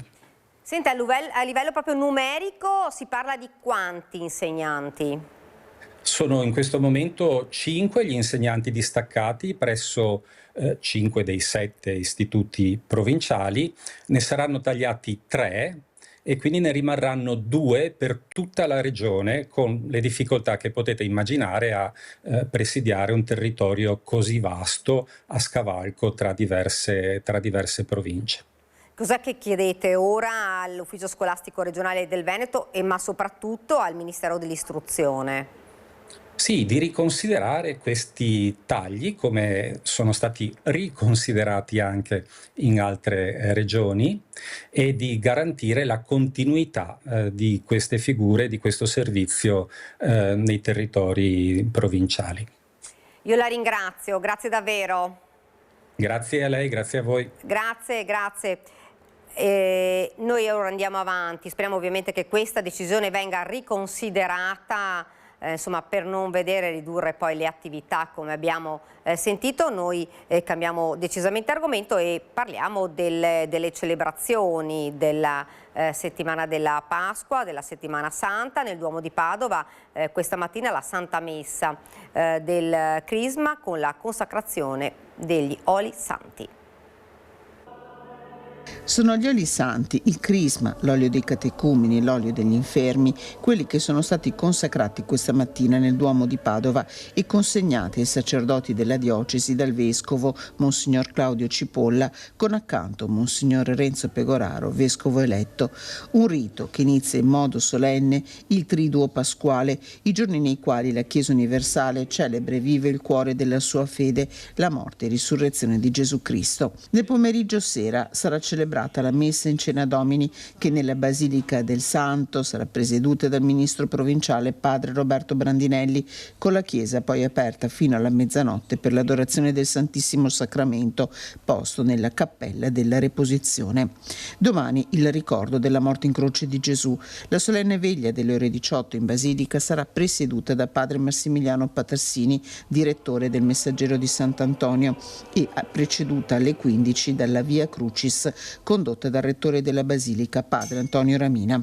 Senta, a livello proprio numerico si parla di quanti insegnanti? Sono in questo momento 5 gli insegnanti distaccati presso 5 dei 7 istituti provinciali, ne saranno tagliati 3 e quindi ne rimarranno 2 per tutta la regione, con le difficoltà che potete immaginare a presidiare un territorio così vasto a scavalco tra diverse province. Cos'è che chiedete ora all'Ufficio Scolastico Regionale del Veneto ma soprattutto al Ministero dell'Istruzione? Sì, di riconsiderare questi tagli come sono stati riconsiderati anche in altre regioni e di garantire la continuità di queste figure, di questo servizio nei territori provinciali. Io la ringrazio, grazie davvero. Grazie a lei, grazie a voi. Grazie. Noi ora andiamo avanti, speriamo ovviamente che questa decisione venga riconsiderata, insomma, per non vedere ridurre poi le attività come abbiamo sentito. Noi cambiamo decisamente argomento e parliamo delle celebrazioni della settimana della Pasqua, della settimana santa nel Duomo di Padova. Questa mattina la Santa Messa del Crisma con la consacrazione degli oli santi. Sono gli oli santi, il crisma, l'olio dei catecumeni, l'olio degli infermi, quelli che sono stati consacrati questa mattina nel Duomo di Padova e consegnati ai sacerdoti della diocesi dal vescovo Monsignor Claudio Cipolla, con accanto Monsignor Renzo Pegoraro, vescovo eletto. Un rito che inizia in modo solenne il Triduo Pasquale, i giorni nei quali la Chiesa universale celebra e vive il cuore della sua fede, la morte e risurrezione di Gesù Cristo. Nel pomeriggio sera sarà celebrata la messa in Cena Domini, che nella Basilica del Santo sarà presieduta dal ministro provinciale padre Roberto Brandinelli, con la chiesa poi aperta fino alla mezzanotte per l'adorazione del Santissimo Sacramento posto nella cappella della Reposizione. Domani il ricordo della morte in croce di Gesù. La solenne veglia delle ore 18 in Basilica sarà presieduta da padre Massimiliano Patarsini, direttore del Messaggero di Sant'Antonio, e preceduta alle 15 dalla Via Crucis, condotta dal rettore della Basilica, padre Antonio Ramina.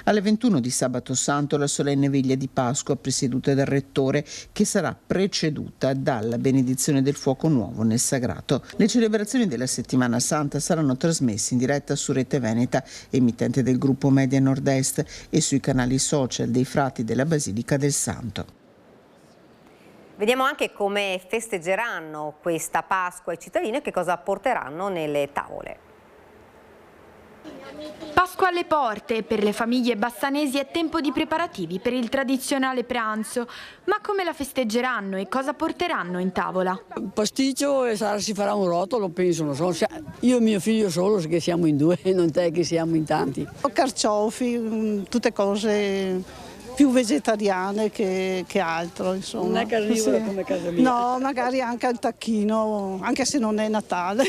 Alle 21 di sabato santo la solenne veglia di Pasqua, presieduta dal rettore, che sarà preceduta dalla benedizione del fuoco nuovo nel sagrato. Le celebrazioni della settimana santa saranno trasmesse in diretta su Rete Veneta, emittente del gruppo Media Nord-Est, e sui canali social dei frati della Basilica del Santo. Vediamo anche come festeggeranno questa Pasqua i cittadini e che cosa porteranno nelle tavole. Pasqua alle porte, per le famiglie bassanesi è tempo di preparativi per il tradizionale pranzo. Ma come la festeggeranno e cosa porteranno in tavola? Pasticcio e si farà un rotolo, penso, non so. Io e mio figlio solo, che siamo in 2, non è che siamo in tanti. Carciofi, tutte cose più vegetariane che altro, insomma. Non è carnivora come casa mia. No, magari anche il tacchino, anche se non è Natale.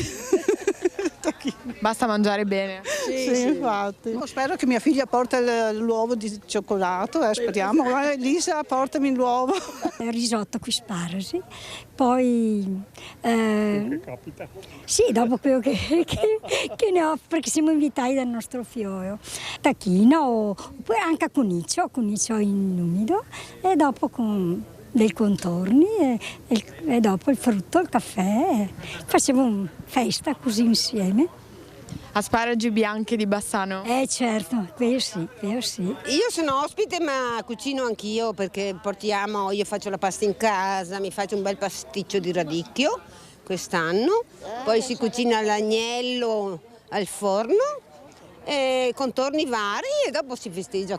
Basta mangiare bene. Sì, infatti. Spero che mia figlia porta l'uovo di cioccolato, speriamo. Elisa, portami l'uovo. Risotto con sparsi, poi capita. sì, dopo quello che ne ho, perché siamo invitati dal nostro figlio. Tacchino, oppure anche cuniccio in umido, e dopo con dei contorni e dopo il frutto, il caffè. Facciamo festa così insieme. Asparagi bianchi di Bassano? Certo, quello sì. Io sono ospite ma cucino anch'io, perché io faccio la pasta in casa, mi faccio un bel pasticcio di radicchio quest'anno, poi si cucina l'agnello al forno contorni vari e dopo si festeggia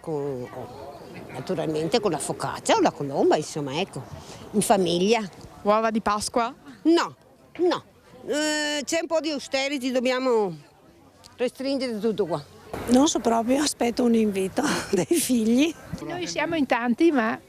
naturalmente con la focaccia o la colomba, insomma, ecco, in famiglia. Uova di Pasqua? No. C'è un po' di austerity, dobbiamo restringere tutto qua. Non so proprio, aspetto un invito dei figli. Noi siamo in tanti, ma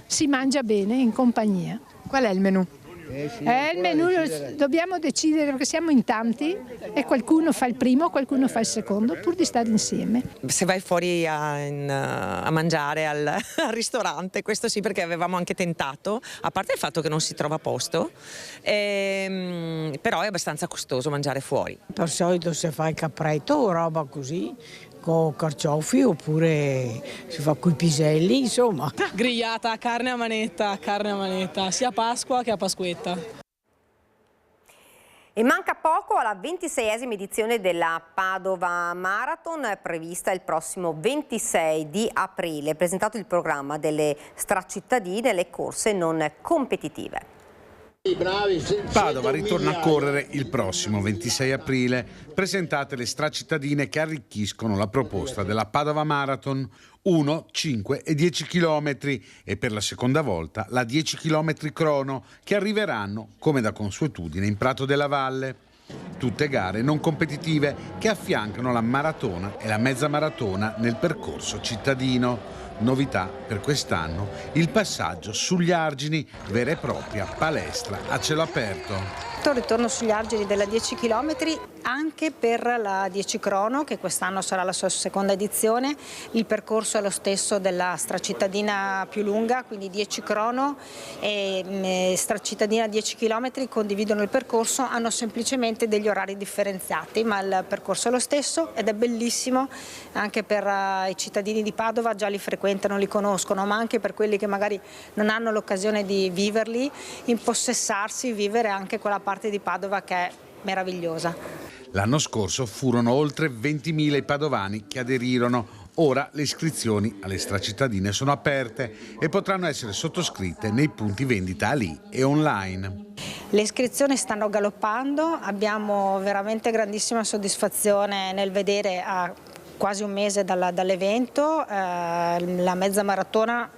si mangia bene in compagnia. Qual è il menù? Il menù dobbiamo decidere perché siamo in tanti e qualcuno fa il primo, qualcuno fa il secondo, pur di stare insieme. Se vai fuori a mangiare al ristorante, questo sì, perché avevamo anche tentato, a parte il fatto che non si trova posto, però è abbastanza costoso mangiare fuori. Per solito se fa il capretto o roba così, con carciofi, oppure si fa coi piselli, insomma. Grigliata, carne a manetta, sia a Pasqua che a Pasquetta. E manca poco alla 26esima edizione della Padova Marathon, prevista il prossimo 26 di aprile. È presentato il programma delle stracittadine e le corse non competitive. Padova ritorna a correre il prossimo 26 aprile, presentate le stracittadine che arricchiscono la proposta della Padova Marathon 1, 5 e 10 km e per la seconda volta la 10 km crono che arriveranno come da consuetudine in Prato della Valle. Tutte gare non competitive che affiancano la maratona e la mezza maratona nel percorso cittadino. Novità per quest'anno il passaggio sugli argini, vera e propria palestra a cielo aperto. Ritorno sugli argini della 10 km anche per la 10 crono, che quest'anno sarà la sua seconda edizione. Il percorso è lo stesso della stracittadina più lunga, quindi 10 crono e stracittadina 10 km condividono il percorso, hanno semplicemente degli orari differenziati, ma il percorso è lo stesso ed è bellissimo anche per i cittadini di Padova, già li frequentano, li conoscono, ma anche per quelli che magari non hanno l'occasione di viverli, impossessarsi, vivere anche quella parte di Padova che è meravigliosa. L'anno scorso furono oltre 20.000 i padovani che aderirono. Ora le iscrizioni alle stracittadine sono aperte e potranno essere sottoscritte nei punti vendita lì e online. Le iscrizioni stanno galoppando, abbiamo veramente grandissima soddisfazione nel vedere a quasi un mese dall'evento la mezza maratona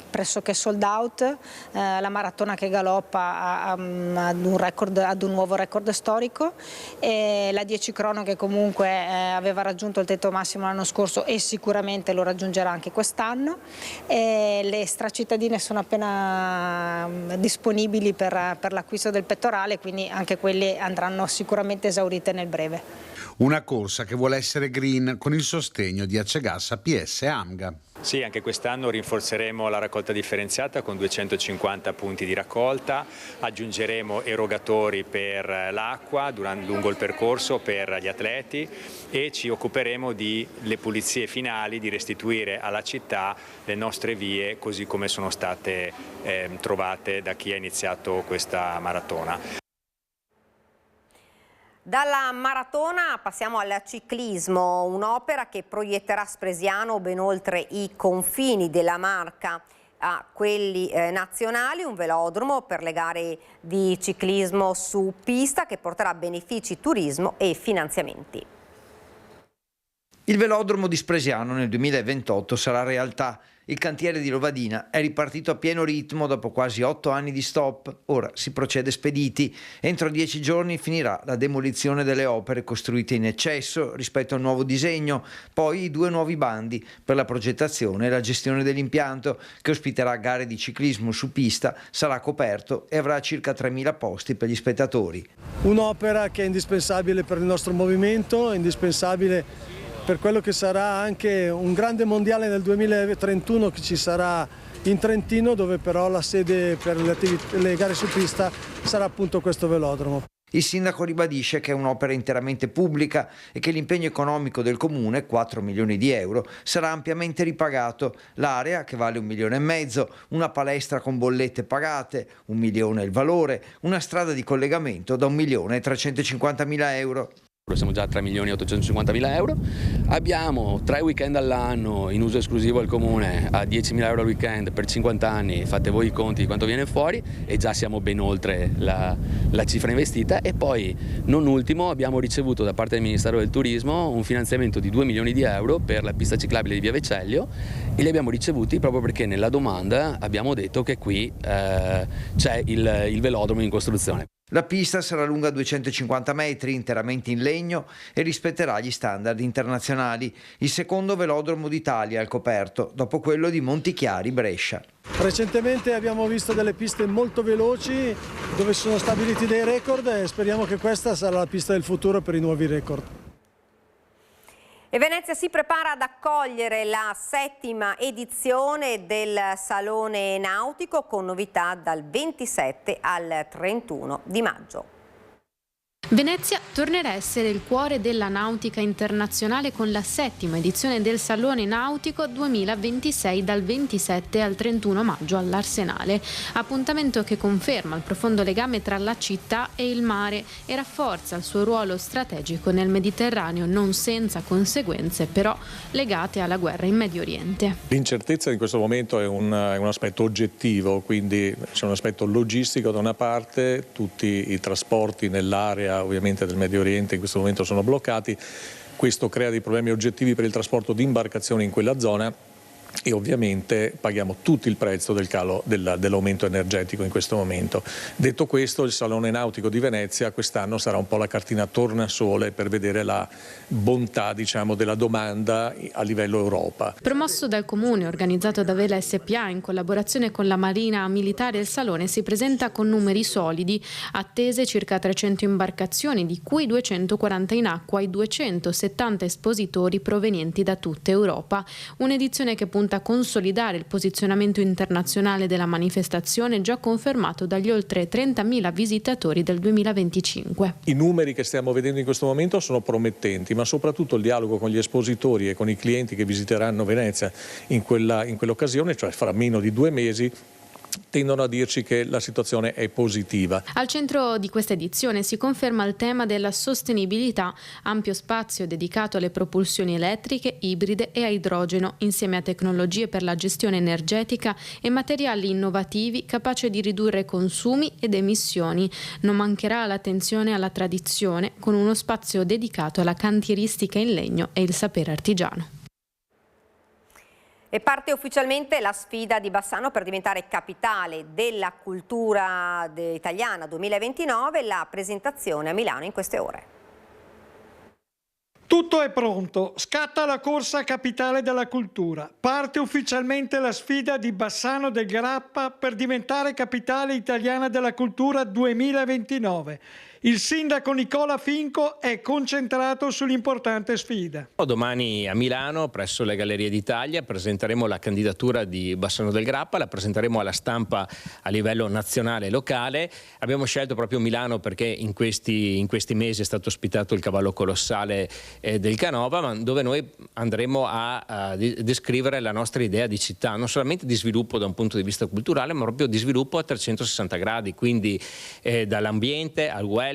pressoché sold out, la maratona che galoppa ad un nuovo record storico, e la 10 crono che comunque aveva raggiunto il tetto massimo l'anno scorso e sicuramente lo raggiungerà anche quest'anno. Le stracittadine sono appena disponibili per l'acquisto del pettorale, quindi anche quelle andranno sicuramente esaurite nel breve. Una corsa che vuole essere green con il sostegno di Acegas, APS e AMGA. Sì, anche quest'anno rinforzeremo la raccolta differenziata con 250 punti di raccolta, aggiungeremo erogatori per l'acqua lungo il percorso per gli atleti e ci occuperemo delle pulizie finali, di restituire alla città le nostre vie così come sono state trovate da chi ha iniziato questa maratona. Dalla maratona passiamo al ciclismo, un'opera che proietterà Spresiano ben oltre i confini della Marca a quelli nazionali, un velodromo per le gare di ciclismo su pista che porterà benefici, turismo e finanziamenti. Il velodromo di Spresiano nel 2028 sarà realtà. Il cantiere di Lovadina è ripartito a pieno ritmo dopo quasi 8 anni di stop. Ora si procede spediti. Entro 10 giorni finirà la demolizione delle opere costruite in eccesso rispetto al nuovo disegno. Poi i 2 nuovi bandi per la progettazione e la gestione dell'impianto, che ospiterà gare di ciclismo su pista, sarà coperto e avrà circa 3.000 posti per gli spettatori. Un'opera che è indispensabile per il nostro movimento, indispensabile per quello che sarà anche un grande mondiale nel 2031 che ci sarà in Trentino, dove però la sede per le gare su pista sarà appunto questo velodromo. Il sindaco ribadisce che è un'opera interamente pubblica e che l'impegno economico del comune, 4 milioni di euro, sarà ampiamente ripagato. L'area, che vale 1,5 milioni, una palestra con bollette pagate, 1 milione il valore, una strada di collegamento da 1.350.000 euro. Siamo già a 3.850.000 euro, abbiamo 3 weekend all'anno in uso esclusivo al comune a 10.000 euro al weekend per 50 anni, fate voi i conti di quanto viene fuori e già siamo ben oltre la cifra investita. E poi non ultimo abbiamo ricevuto da parte del Ministero del Turismo un finanziamento di 2 milioni di euro per la pista ciclabile di Via Vecelio e li abbiamo ricevuti proprio perché nella domanda abbiamo detto che qui c'è il velodromo in costruzione. La pista sarà lunga 250 metri, interamente in legno e rispetterà gli standard internazionali. Il secondo velodromo d'Italia al coperto, dopo quello di Montichiari, Brescia. Recentemente abbiamo visto delle piste molto veloci dove sono stabiliti dei record e speriamo che questa sarà la pista del futuro per i nuovi record. E Venezia si prepara ad accogliere la 7ª edizione del Salone Nautico con novità dal 27 al 31 di maggio. Venezia tornerà a essere il cuore della nautica internazionale con la 7ª edizione del Salone Nautico 2026 dal 27 al 31 maggio all'Arsenale. Appuntamento che conferma il profondo legame tra la città e il mare e rafforza il suo ruolo strategico nel Mediterraneo, non senza conseguenze però legate alla guerra in Medio Oriente. L'incertezza in questo momento è un aspetto oggettivo, quindi c'è un aspetto logistico da una parte, tutti i trasporti nell'area ovviamente del Medio Oriente in questo momento sono bloccati, questo crea dei problemi oggettivi per il trasporto di imbarcazioni in quella zona e ovviamente paghiamo tutto il prezzo del calo dell'aumento energetico in questo momento. Detto questo, il Salone Nautico di Venezia quest'anno sarà un po' la cartina tornasole per vedere la bontà, diciamo, della domanda a livello Europa. Promosso dal Comune, organizzato da Vela SPA in collaborazione con la Marina Militare, il Salone si presenta con numeri solidi, attese circa 300 imbarcazioni, di cui 240 in acqua e 270 espositori provenienti da tutta Europa. Un'edizione che punta a consolidare il posizionamento internazionale della manifestazione, già confermato dagli oltre 30.000 visitatori del 2025. I numeri che stiamo vedendo in questo momento sono promettenti, ma soprattutto il dialogo con gli espositori e con i clienti che visiteranno Venezia in quell'occasione, cioè fra meno di 2 mesi, tendono a dirci che la situazione è positiva. Al centro di questa edizione si conferma il tema della sostenibilità, ampio spazio dedicato alle propulsioni elettriche, ibride e a idrogeno, insieme a tecnologie per la gestione energetica e materiali innovativi capaci di ridurre consumi ed emissioni. Non mancherà l'attenzione alla tradizione, con uno spazio dedicato alla cantieristica in legno e il sapere artigiano. E parte ufficialmente la sfida di Bassano per diventare capitale della cultura italiana 2029, la presentazione a Milano in queste ore. Tutto è pronto, scatta la corsa capitale della cultura, parte ufficialmente la sfida di Bassano del Grappa per diventare capitale italiana della cultura 2029. Il sindaco Nicola Finco è concentrato sull'importante sfida. Domani a Milano, presso le Gallerie d'Italia, presenteremo la candidatura di Bassano del Grappa, la presenteremo alla stampa a livello nazionale e locale. Abbiamo scelto proprio Milano perché in questi mesi è stato ospitato il cavallo colossale del Canova, ma dove noi andremo a descrivere la nostra idea di città, non solamente di sviluppo da un punto di vista culturale, ma proprio di sviluppo a 360 gradi, quindi dall'ambiente al welfare,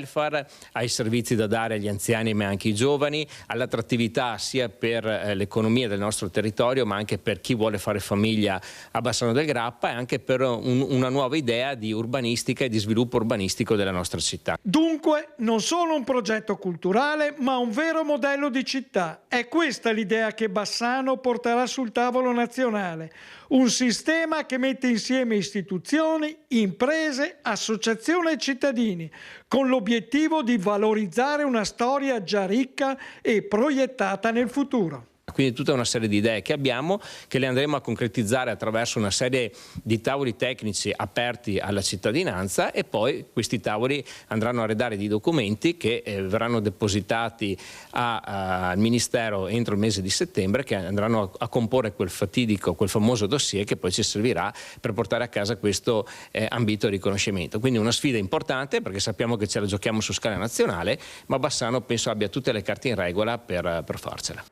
ai servizi da dare agli anziani ma anche ai giovani, all'attrattività sia per l'economia del nostro territorio ma anche per chi vuole fare famiglia a Bassano del Grappa e anche per una nuova idea di urbanistica e di sviluppo urbanistico della nostra città. Dunque non solo un progetto culturale ma un vero modello di città. È questa l'idea che Bassano porterà sul tavolo nazionale. Un sistema che mette insieme istituzioni, imprese, associazioni e cittadini, con l'obiettivo di valorizzare una storia già ricca e proiettata nel futuro. Quindi tutta una serie di idee che abbiamo, che le andremo a concretizzare attraverso una serie di tavoli tecnici aperti alla cittadinanza e poi questi tavoli andranno a redare dei documenti che verranno depositati al Ministero entro il mese di settembre, che andranno a comporre quel famoso dossier che poi ci servirà per portare a casa questo ambito riconoscimento. Quindi una sfida importante perché sappiamo che ce la giochiamo su scala nazionale, ma Bassano penso abbia tutte le carte in regola per farcela.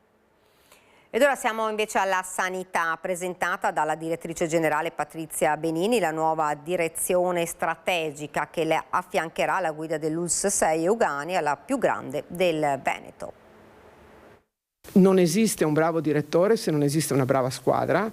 Ed ora siamo invece alla sanità, presentata dalla direttrice generale Patrizia Benini, la nuova direzione strategica che le affiancherà alla guida dell'ULSS 6 Euganea, la più grande del Veneto. Non esiste un bravo direttore se non esiste una brava squadra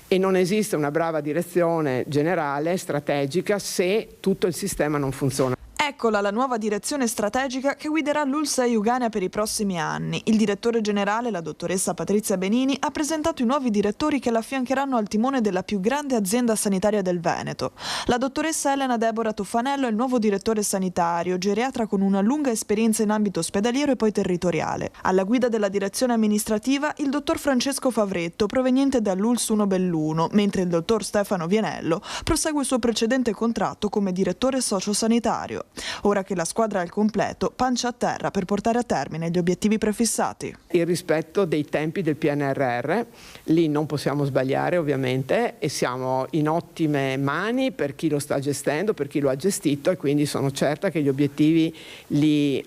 e non esiste una brava direzione generale strategica se tutto il sistema non funziona. Eccola la nuova direzione strategica che guiderà l'ULSS Euganea per i prossimi anni. Il direttore generale, la dottoressa Patrizia Benini, ha presentato i nuovi direttori che l'affiancheranno al timone della più grande azienda sanitaria del Veneto. La dottoressa Elena Deborah Tuffanello è il nuovo direttore sanitario, geriatra con una lunga esperienza in ambito ospedaliero e poi territoriale. Alla guida della direzione amministrativa il dottor Francesco Favretto, proveniente dall'ULSS 1 Belluno, mentre il dottor Stefano Vianello prosegue il suo precedente contratto come direttore sociosanitario. Ora che la squadra è al completo, pancia a terra per portare a termine gli obiettivi prefissati. Il rispetto dei tempi del PNRR, lì non possiamo sbagliare ovviamente e siamo in ottime mani per chi lo sta gestendo, per chi lo ha gestito e quindi sono certa che gli obiettivi li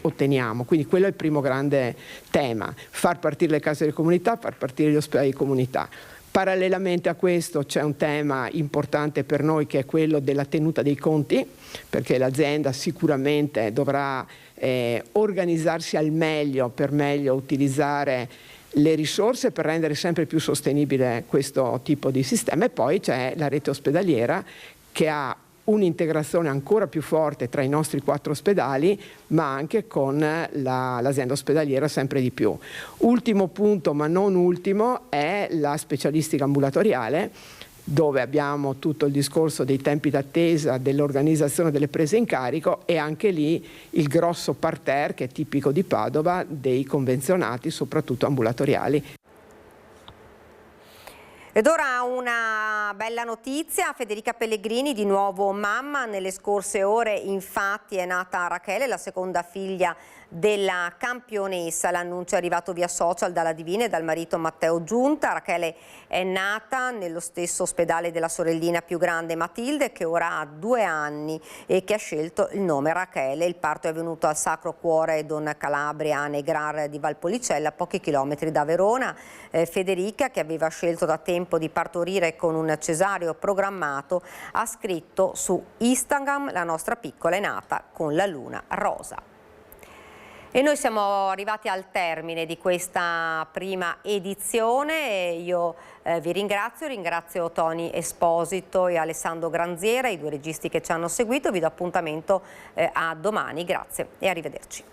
otteniamo. Quindi quello è il primo grande tema, far partire le case di comunità, far partire gli ospedali di comunità. Parallelamente a questo c'è un tema importante per noi che è quello della tenuta dei conti, perché l'azienda sicuramente dovrà organizzarsi al meglio per meglio utilizzare le risorse per rendere sempre più sostenibile questo tipo di sistema. E poi c'è la rete ospedaliera che ha un'integrazione ancora più forte tra i nostri 4 ospedali, ma anche con l'azienda ospedaliera sempre di più. Ultimo punto, ma non ultimo, è la specialistica ambulatoriale, dove abbiamo tutto il discorso dei tempi d'attesa, dell'organizzazione delle prese in carico e anche lì il grosso parterre, che è tipico di Padova, dei convenzionati, soprattutto ambulatoriali. Ed ora una bella notizia, Federica Pellegrini di nuovo mamma. Nelle scorse ore infatti è nata Rachele, la seconda figlia della campionessa. L'annuncio è arrivato via social dalla Divina e dal marito Matteo Giunta. Rachele è nata nello stesso ospedale della sorellina più grande Matilde, che ora ha 2 anni e che ha scelto il nome Rachele. Il parto è avvenuto al Sacro Cuore Donna Calabria a Negrar di Valpolicella, a pochi chilometri da Verona. Federica, che aveva scelto da tempo di partorire con un cesareo programmato, ha scritto su Instagram: la nostra piccola è nata con la luna rosa. E noi siamo arrivati al termine di questa prima edizione. Io vi ringrazio Tony Esposito e Alessandro Granziera, i 2 registi che ci hanno seguito. Vi do appuntamento a domani, grazie e arrivederci.